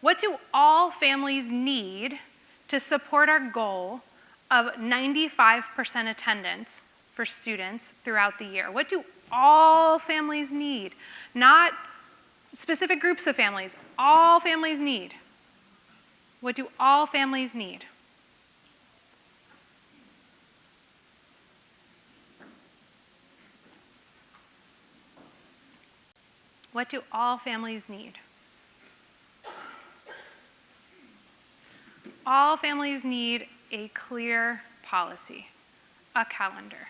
What do all families need to support our goal of 95% attendance for students throughout the year? What do all families need? Not specific groups of families. All families need. What do all families need? What do all families need? All families need a clear policy, a calendar,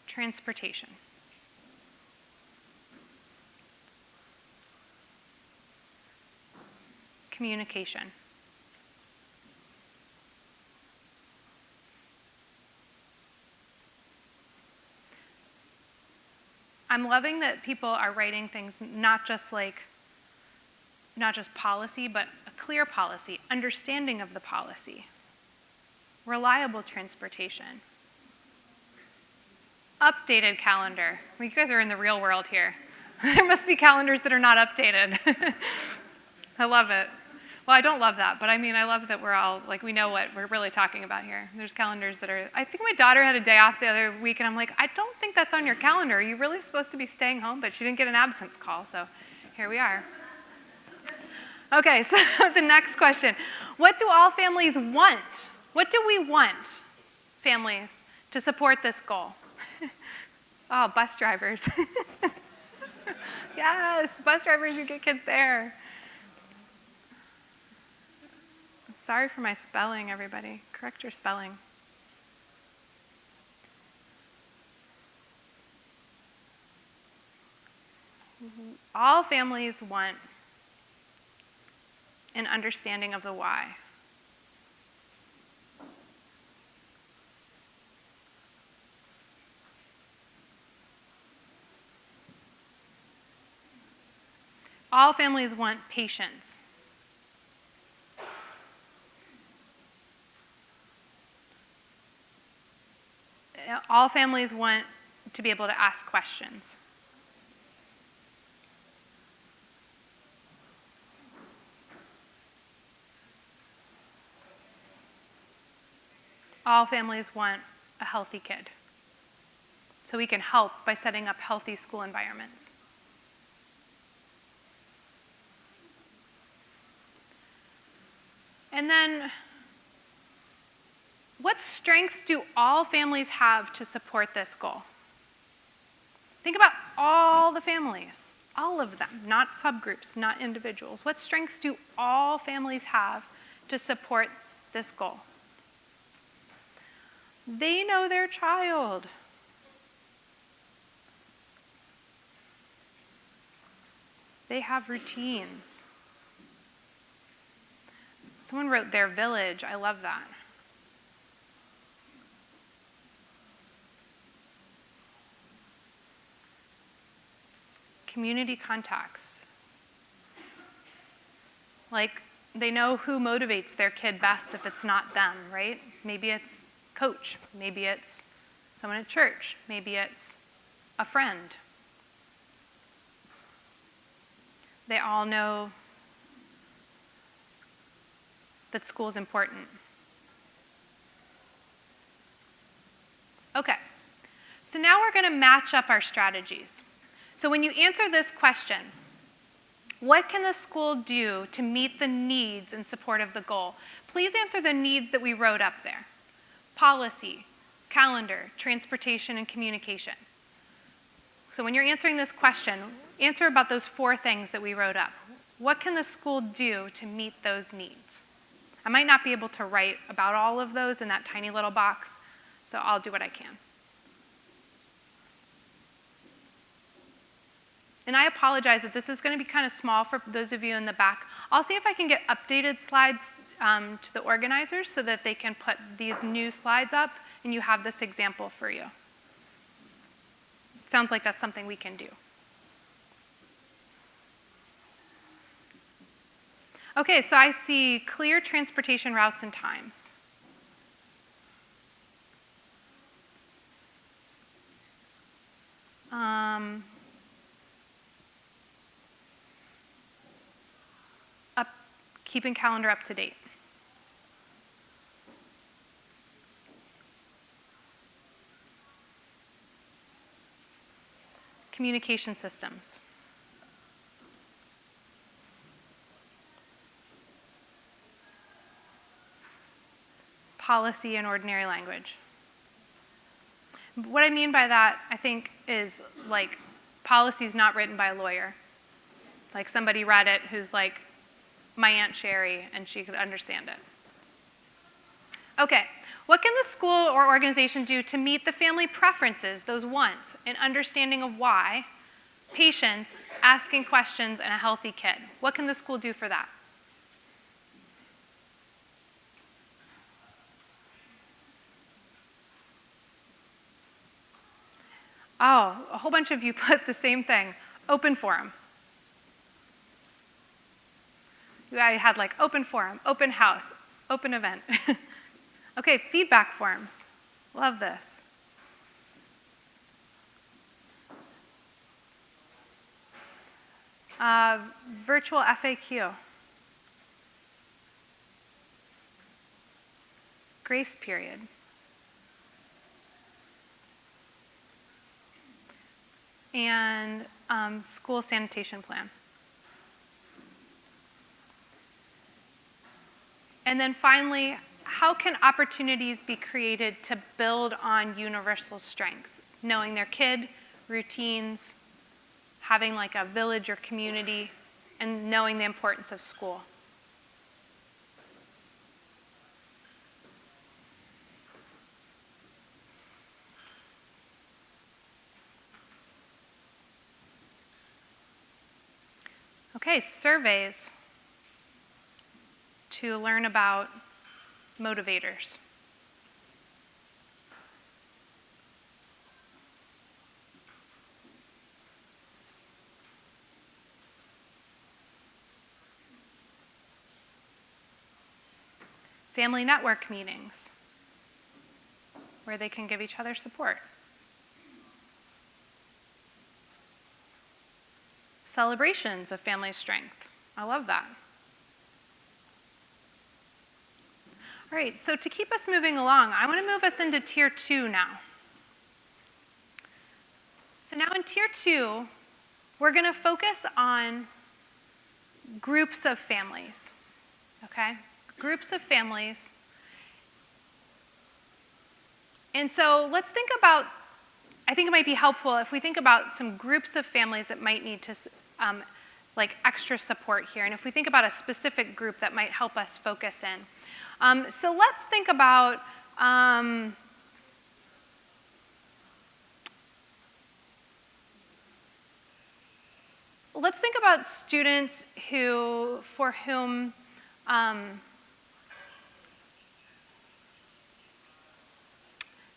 transportation, communication, I'm loving that people are writing things not just policy, but a clear policy, understanding of the policy, reliable transportation, updated calendar. Well, you guys are in the real world here. There must be calendars that are not updated. I love it. Well, I don't love that, but I mean, I love that we're all, we know what we're really talking about here. There's calendars that are, I think my daughter had a day off the other week, and I'm like, I don't think that's on your calendar. Are you really supposed to be staying home? But she didn't get an absence call, so here we are. Okay, so the next question. What do all families want? What do we want, families, to support this goal? Oh, bus drivers. Yes, bus drivers, you get kids there. Sorry for my spelling, everybody. Correct your spelling. All families want an understanding of the why. All families want patience. All families want to be able to ask questions. All families want a healthy kid. So we can help by setting up healthy school environments. And then, what strengths do all families have to support this goal? Think about all the families, all of them, not subgroups, not individuals. What strengths do all families have to support this goal? They know their child. They have routines. Someone wrote their village. I love that. Community contacts. Like they know who motivates their kid best if it's not them, right? Maybe it's coach, maybe it's someone at church, maybe it's a friend. They all know that school is important. Okay, so now we're going to match up our strategies. So when you answer this question, what can the school do to meet the needs in support of the goal? Please answer the needs that we wrote up there. Policy, calendar, transportation, and communication. So when you're answering this question, answer about those 4 things that we wrote up. What can the school do to meet those needs? I might not be able to write about all of those in that tiny little box, so I'll do what I can. And I apologize that this is going to be kind of small for those of you in the back. I'll see if I can get updated slides to the organizers so that they can put these new slides up and you have this example for you. Sounds like that's something we can do. Okay, so I see clear transportation routes and times. Keeping calendar up to date. Communication systems. Policy and ordinary language. What I mean by that, I think, is like policy's not written by a lawyer. Like somebody read it who's like my Aunt Sherry and she could understand it. Okay, what can the school or organization do to meet the family preferences, those wants, an understanding of why, patience, asking questions, and a healthy kid? What can the school do for that? Oh, a whole bunch of you put the same thing, open forum. I had like open forum, open house, open event. Okay, feedback forms. Love this. Virtual FAQ. Grace period. And school sanitation plan. And then finally, how can opportunities be created to build on universal strengths? Knowing their kid, routines, having like a village or community, and knowing the importance of school. Okay, surveys to learn about motivators. Family network meetings, where they can give each other support. Celebrations of family strength. I love that. All right, so to keep us moving along, I want to move us into Tier 2 now. So now in Tier 2, we're going to focus on groups of families, okay? Groups of families. And so let's think about, I think it might be helpful if we think about some groups of families that might need to like extra support here, and if we think about a specific group that might help us focus in. So let's think about students for whom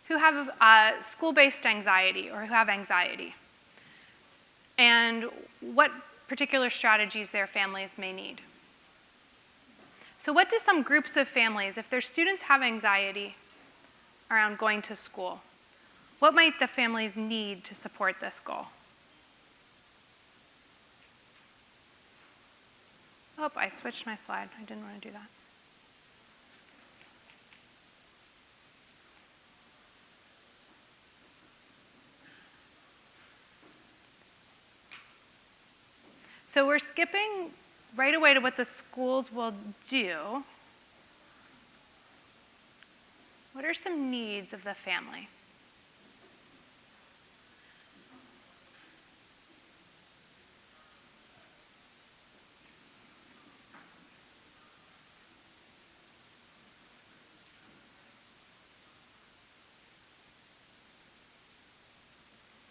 who have school-based anxiety or who have anxiety, and what particular strategies their families may need. So what do some groups of families, if their students have anxiety around going to school, what might the families need to support this goal? Oh, I switched my slide. I didn't want to do that. So we're skipping right away to what the schools will do. What are some needs of the family?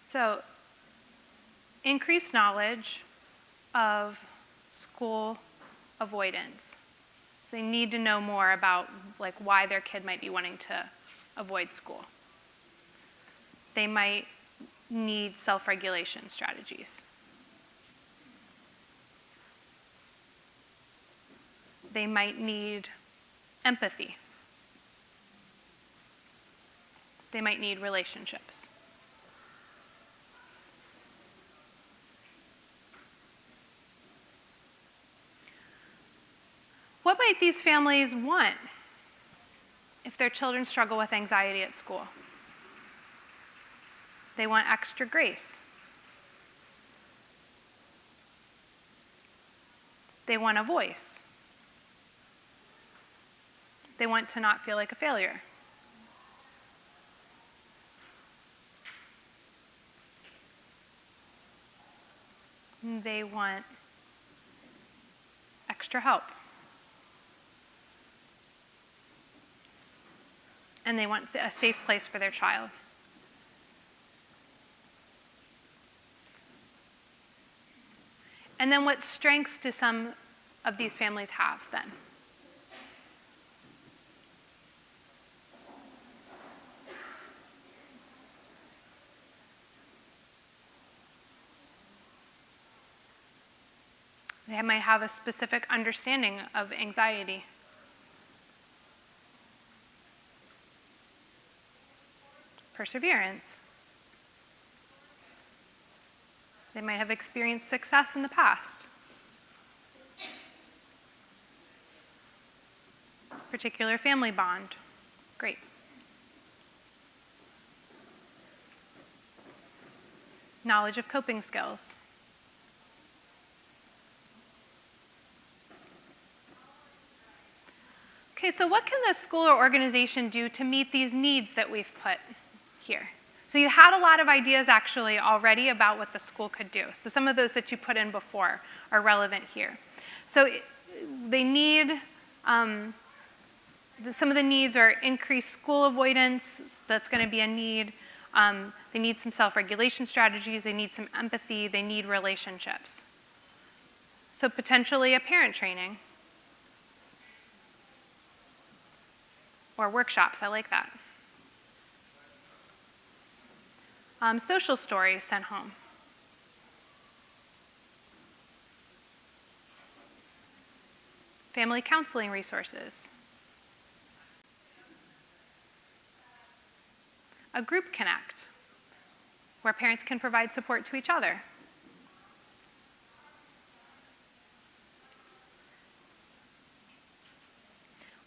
So, increased knowledge of school avoidance. So they need to know more about why their kid might be wanting to avoid school. They might need self-regulation strategies. They might need empathy. They might need relationships. What might these families want if their children struggle with anxiety at school? They want extra grace. They want a voice. They want to not feel like a failure. They want extra help. And they want a safe place for their child. And then what strengths do some of these families have then? They might have a specific understanding of anxiety. Perseverance. They might have experienced success in the past. Particular family bond. Great. Knowledge of coping skills. Okay, so what can the school or organization do to meet these needs that we've put here? So you had a lot of ideas actually already about what the school could do. So some of those that you put in before are relevant here. So they need, some of the needs are increased school avoidance. That's going to be a need. They need some self-regulation strategies. They need some empathy. They need relationships. So potentially a parent training. Or workshops, I like that. Social stories sent home. Family counseling resources. A group connect, where parents can provide support to each other.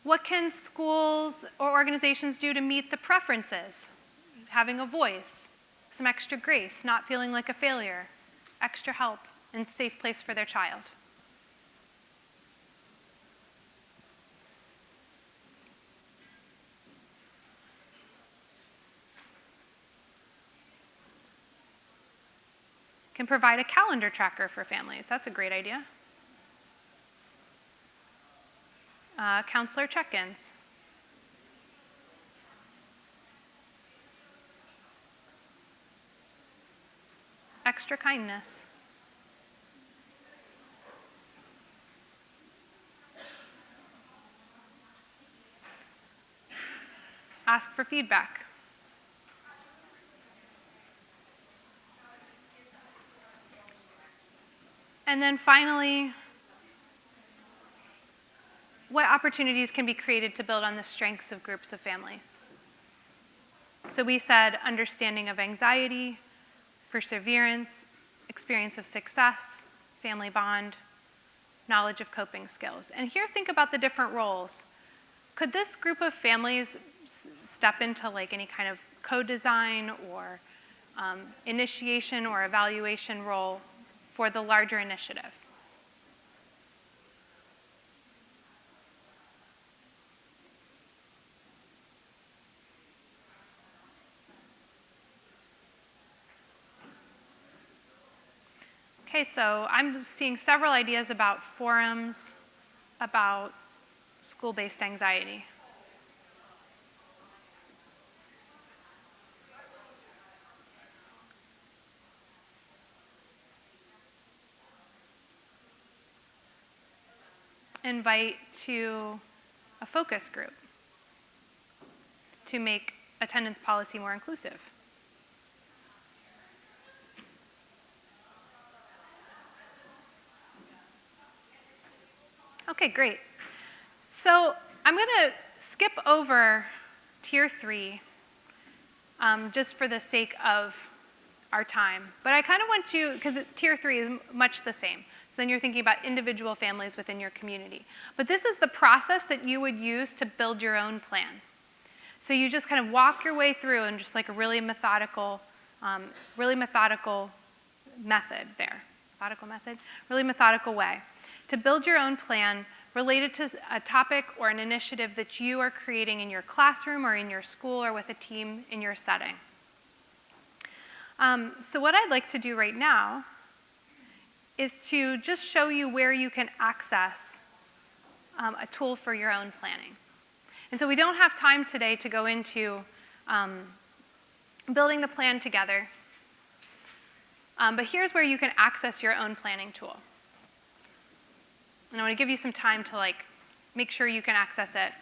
What can schools or organizations do to meet the preferences? Having a voice, some extra grace, not feeling like a failure, extra help, and safe place for their child. Can provide a calendar tracker for families. That's a great idea. Counselor check-ins. Extra kindness. Ask for feedback. And then finally, what opportunities can be created to build on the strengths of groups of families. So we said understanding of anxiety, perseverance, experience of success, family bond, knowledge of coping skills. And here, think about the different roles. Could this group of families step into like any kind of co-design or initiation or evaluation role for the larger initiative? Okay, so I'm seeing several ideas about forums, about school-based anxiety. Invite to a focus group to make attendance policy more inclusive. Okay, great. So I'm going to skip over tier 3 just for the sake of our time. But I kind of want you, because tier 3 is much the same. So then you're thinking about individual families within your community. But this is the process that you would use to build your own plan. So you just kind of walk your way through in just like a really methodical method there. Really methodical way to build your own plan related to a topic or an initiative that you are creating in your classroom or in your school or with a team in your setting. So what I'd like to do right now is to just show you where you can access a tool for your own planning. And so we don't have time today to go into building the plan together, but here's where you can access your own planning tool. And I want to give you some time to like make sure you can access it,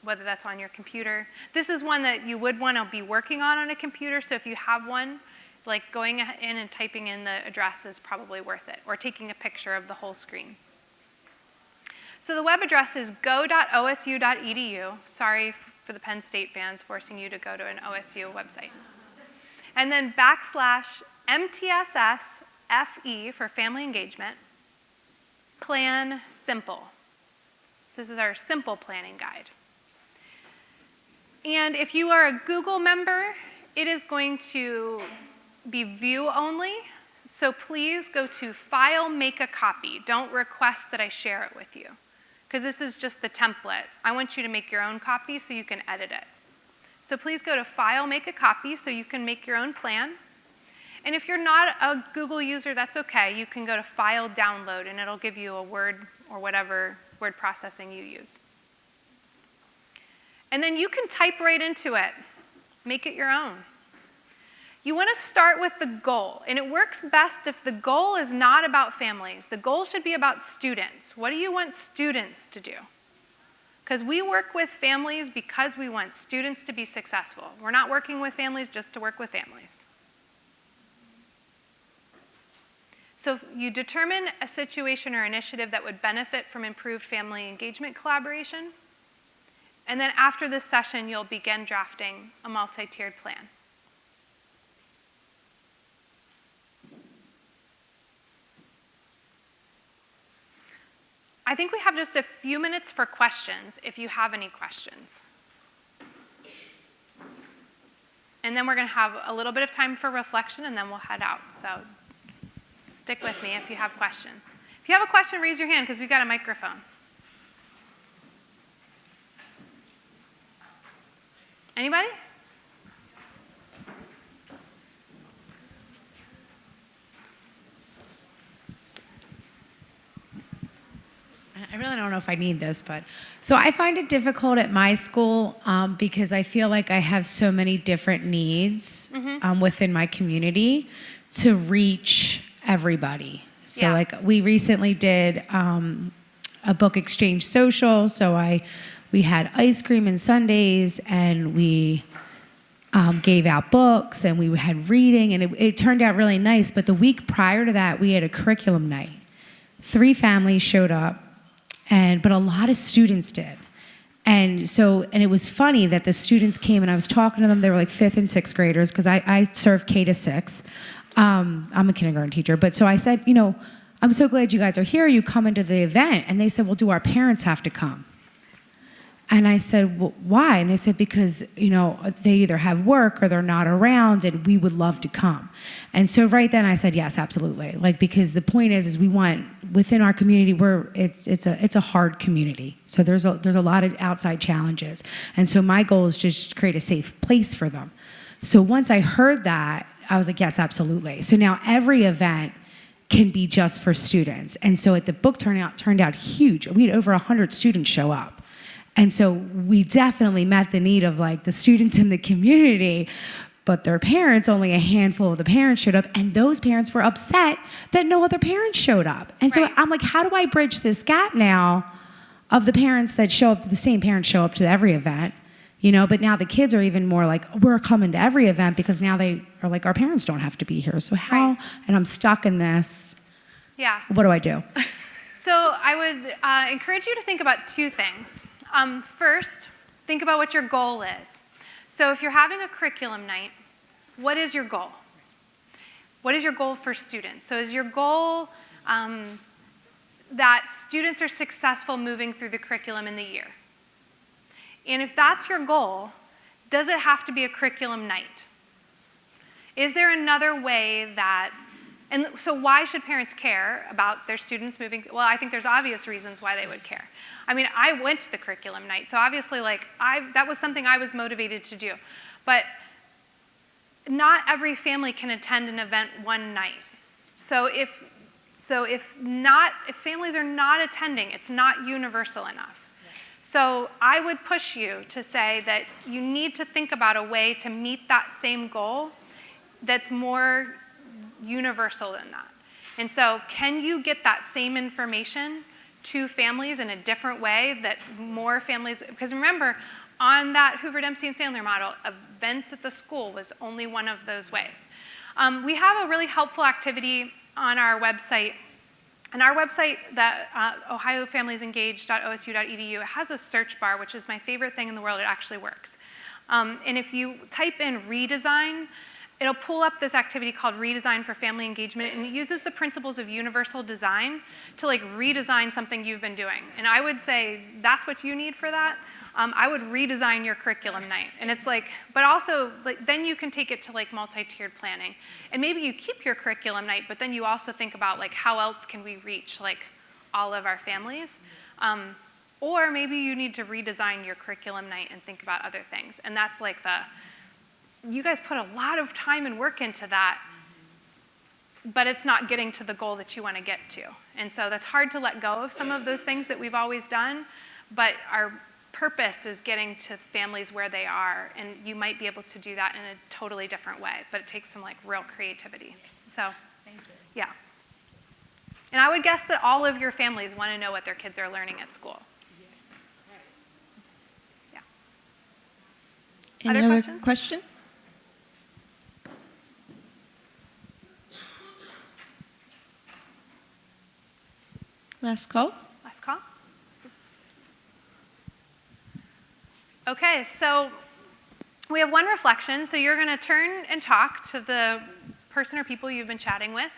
whether that's on your computer. This is one that you would want to be working on a computer, so if you have one, like going in and typing in the address is probably worth it, or taking a picture of the whole screen. So the web address is go.osu.edu. Sorry for the Penn State fans forcing you to go to an OSU website. And then /MTSS FE for family engagement, plan simple. So this is our simple planning guide. And if you are a Google member, it is going to be view only. So please go to File, Make a Copy. Don't request that I share it with you, because this is just the template. I want you to make your own copy so you can edit it. So please go to File, Make a Copy so you can make your own plan. And if you're not a Google user, that's okay. You can go to File, Download, and it'll give you a Word or whatever word processing you use. And then you can type right into it. Make it your own. You want to start with the goal, and it works best if the goal is not about families. The goal should be about students. What do you want students to do? Because we work with families because we want students to be successful. We're not working with families just to work with families. So you determine a situation or initiative that would benefit from improved family engagement collaboration, and then after this session, you'll begin drafting a multi-tiered plan. I think we have just a few minutes for questions, if you have any questions. And then we're going to have a little bit of time for reflection, and then we'll head out. So stick with me if you have questions. If you have a question, raise your hand, because we've got a microphone. Anybody? I really don't know if I need this, but so I find it difficult at my school because I feel like I have so many different needs within my community to reach everybody. So like we recently did a book exchange social. So we had ice cream and sundaes, and we gave out books, and we had reading, and it turned out really nice. But the week prior to that, we had a curriculum night. 3 families showed up, but a lot of students did. And it was funny that the students came and I was talking to them. They were like 5th and 6th graders because I serve K to 6. I'm a kindergarten teacher. But so I said, I'm so glad you guys are here. You come into the event. And they said, well, do our parents have to come? And I said, well, why? And they said, because, they either have work or they're not around and we would love to come. And so right then I said, yes, absolutely. Because the point is we want, within our community, it's a hard community. So there's a lot of outside challenges. And so my goal is just to create a safe place for them. So once I heard that, I was like, yes, absolutely. So now every event can be just for students. And so at the book turnout turned out huge. We had over 100 students show up. And so we definitely met the need of the students in the community, but their parents, only a handful of the parents showed up, and those parents were upset that no other parents showed up. And so I'm like, how do I bridge this gap now of the parents that show up to the same parents show up to every event, but now the kids are even more like, we're coming to every event because now they are like, our parents don't have to be here. So how, and I'm stuck in this. Yeah. What do I do? So I would encourage you to think about 2 things. First, think about what your goal is. So if you're having a curriculum night, what is your goal? What is your goal for students? So is your goal that students are successful moving through the curriculum in the year? And if that's your goal, does it have to be a curriculum night? Is there another way that, and so why should parents care about their students moving? Well, I think there's obvious reasons why they would care. I went to the curriculum night, so obviously that was something I was motivated to do. But not every family can attend an event one night. So if families are not attending, it's not universal enough. So I would push you to say that you need to think about a way to meet that same goal that's more universal than that. And so can you get that same information to families in a different way that more families, because remember, on that Hoover, Dempsey, and Sandler model, events at the school was only one of those ways. We have a really helpful activity on our website. And our website, that ohiofamiliesengaged.osu.edu, it has a search bar, which is my favorite thing in the world. It actually works. And if you type in redesign, it'll pull up this activity called Redesign for Family Engagement, and it uses the principles of universal design to redesign something you've been doing. And I would say that's what you need for that. I would redesign your curriculum night. And it's but also then you can take it to multi-tiered planning. And maybe you keep your curriculum night, but then you also think about how else can we reach all of our families. Or maybe you need to redesign your curriculum night and think about other things. And that's you guys put a lot of time and work into that, but it's not getting to the goal that you want to get to. And so that's hard to let go of some of those things that we've always done, but our purpose is getting to families where they are, and you might be able to do that in a totally different way, but it takes some real creativity. So, thank you. Yeah. And I would guess that all of your families want to know what their kids are learning at school. Yeah. Any other questions? Last call. Last call. Okay, so we have one reflection. So you're going to turn and talk to the person or people you've been chatting with.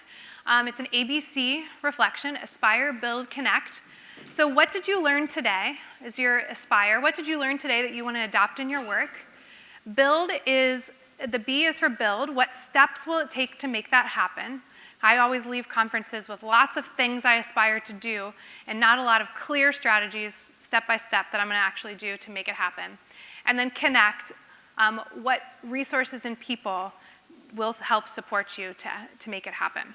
It's an ABC reflection: aspire, build, connect. So what did you learn today is your aspire. What did you learn today that you want to adopt in your work? Build is, the B is for build. What steps will it take to make that happen? I always leave conferences with lots of things I aspire to do and not a lot of clear strategies, step by step, that I'm going to actually do to make it happen. And then connect, what resources and people will help support you to make it happen.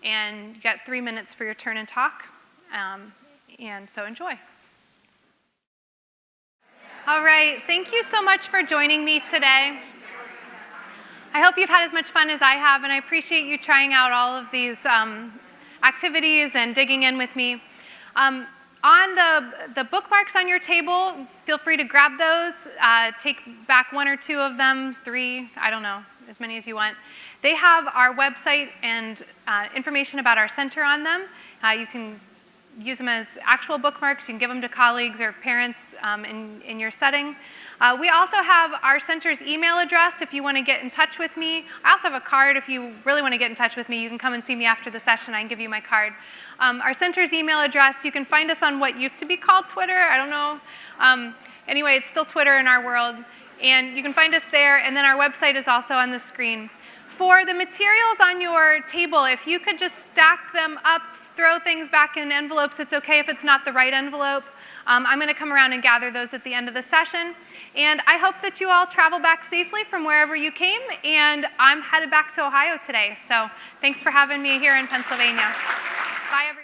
And you got 3 minutes for your turn and talk, and so enjoy. All right, thank you so much for joining me today. I hope you've had as much fun as I have, and I appreciate you trying out all of these activities and digging in with me. On the bookmarks on your table, feel free to grab those, take back 1 or 2 of them, 3, I don't know, as many as you want. They have our website and information about our center on them. You can use them as actual bookmarks. You can give them to colleagues or parents in your setting. We also have our center's email address if you want to get in touch with me. I also have a card if you really want to get in touch with me. You can come and see me after the session. I can give you my card. Our center's email address, you can find us on what used to be called Twitter. I don't know. Anyway, it's still Twitter in our world. And you can find us there, and then our website is also on the screen. For the materials on your table, if you could just stack them up, throw things back in envelopes, it's okay if it's not the right envelope. I'm going to come around and gather those at the end of the session. And I hope that you all travel back safely from wherever you came, and I'm headed back to Ohio today. So thanks for having me here in Pennsylvania. Bye, everybody.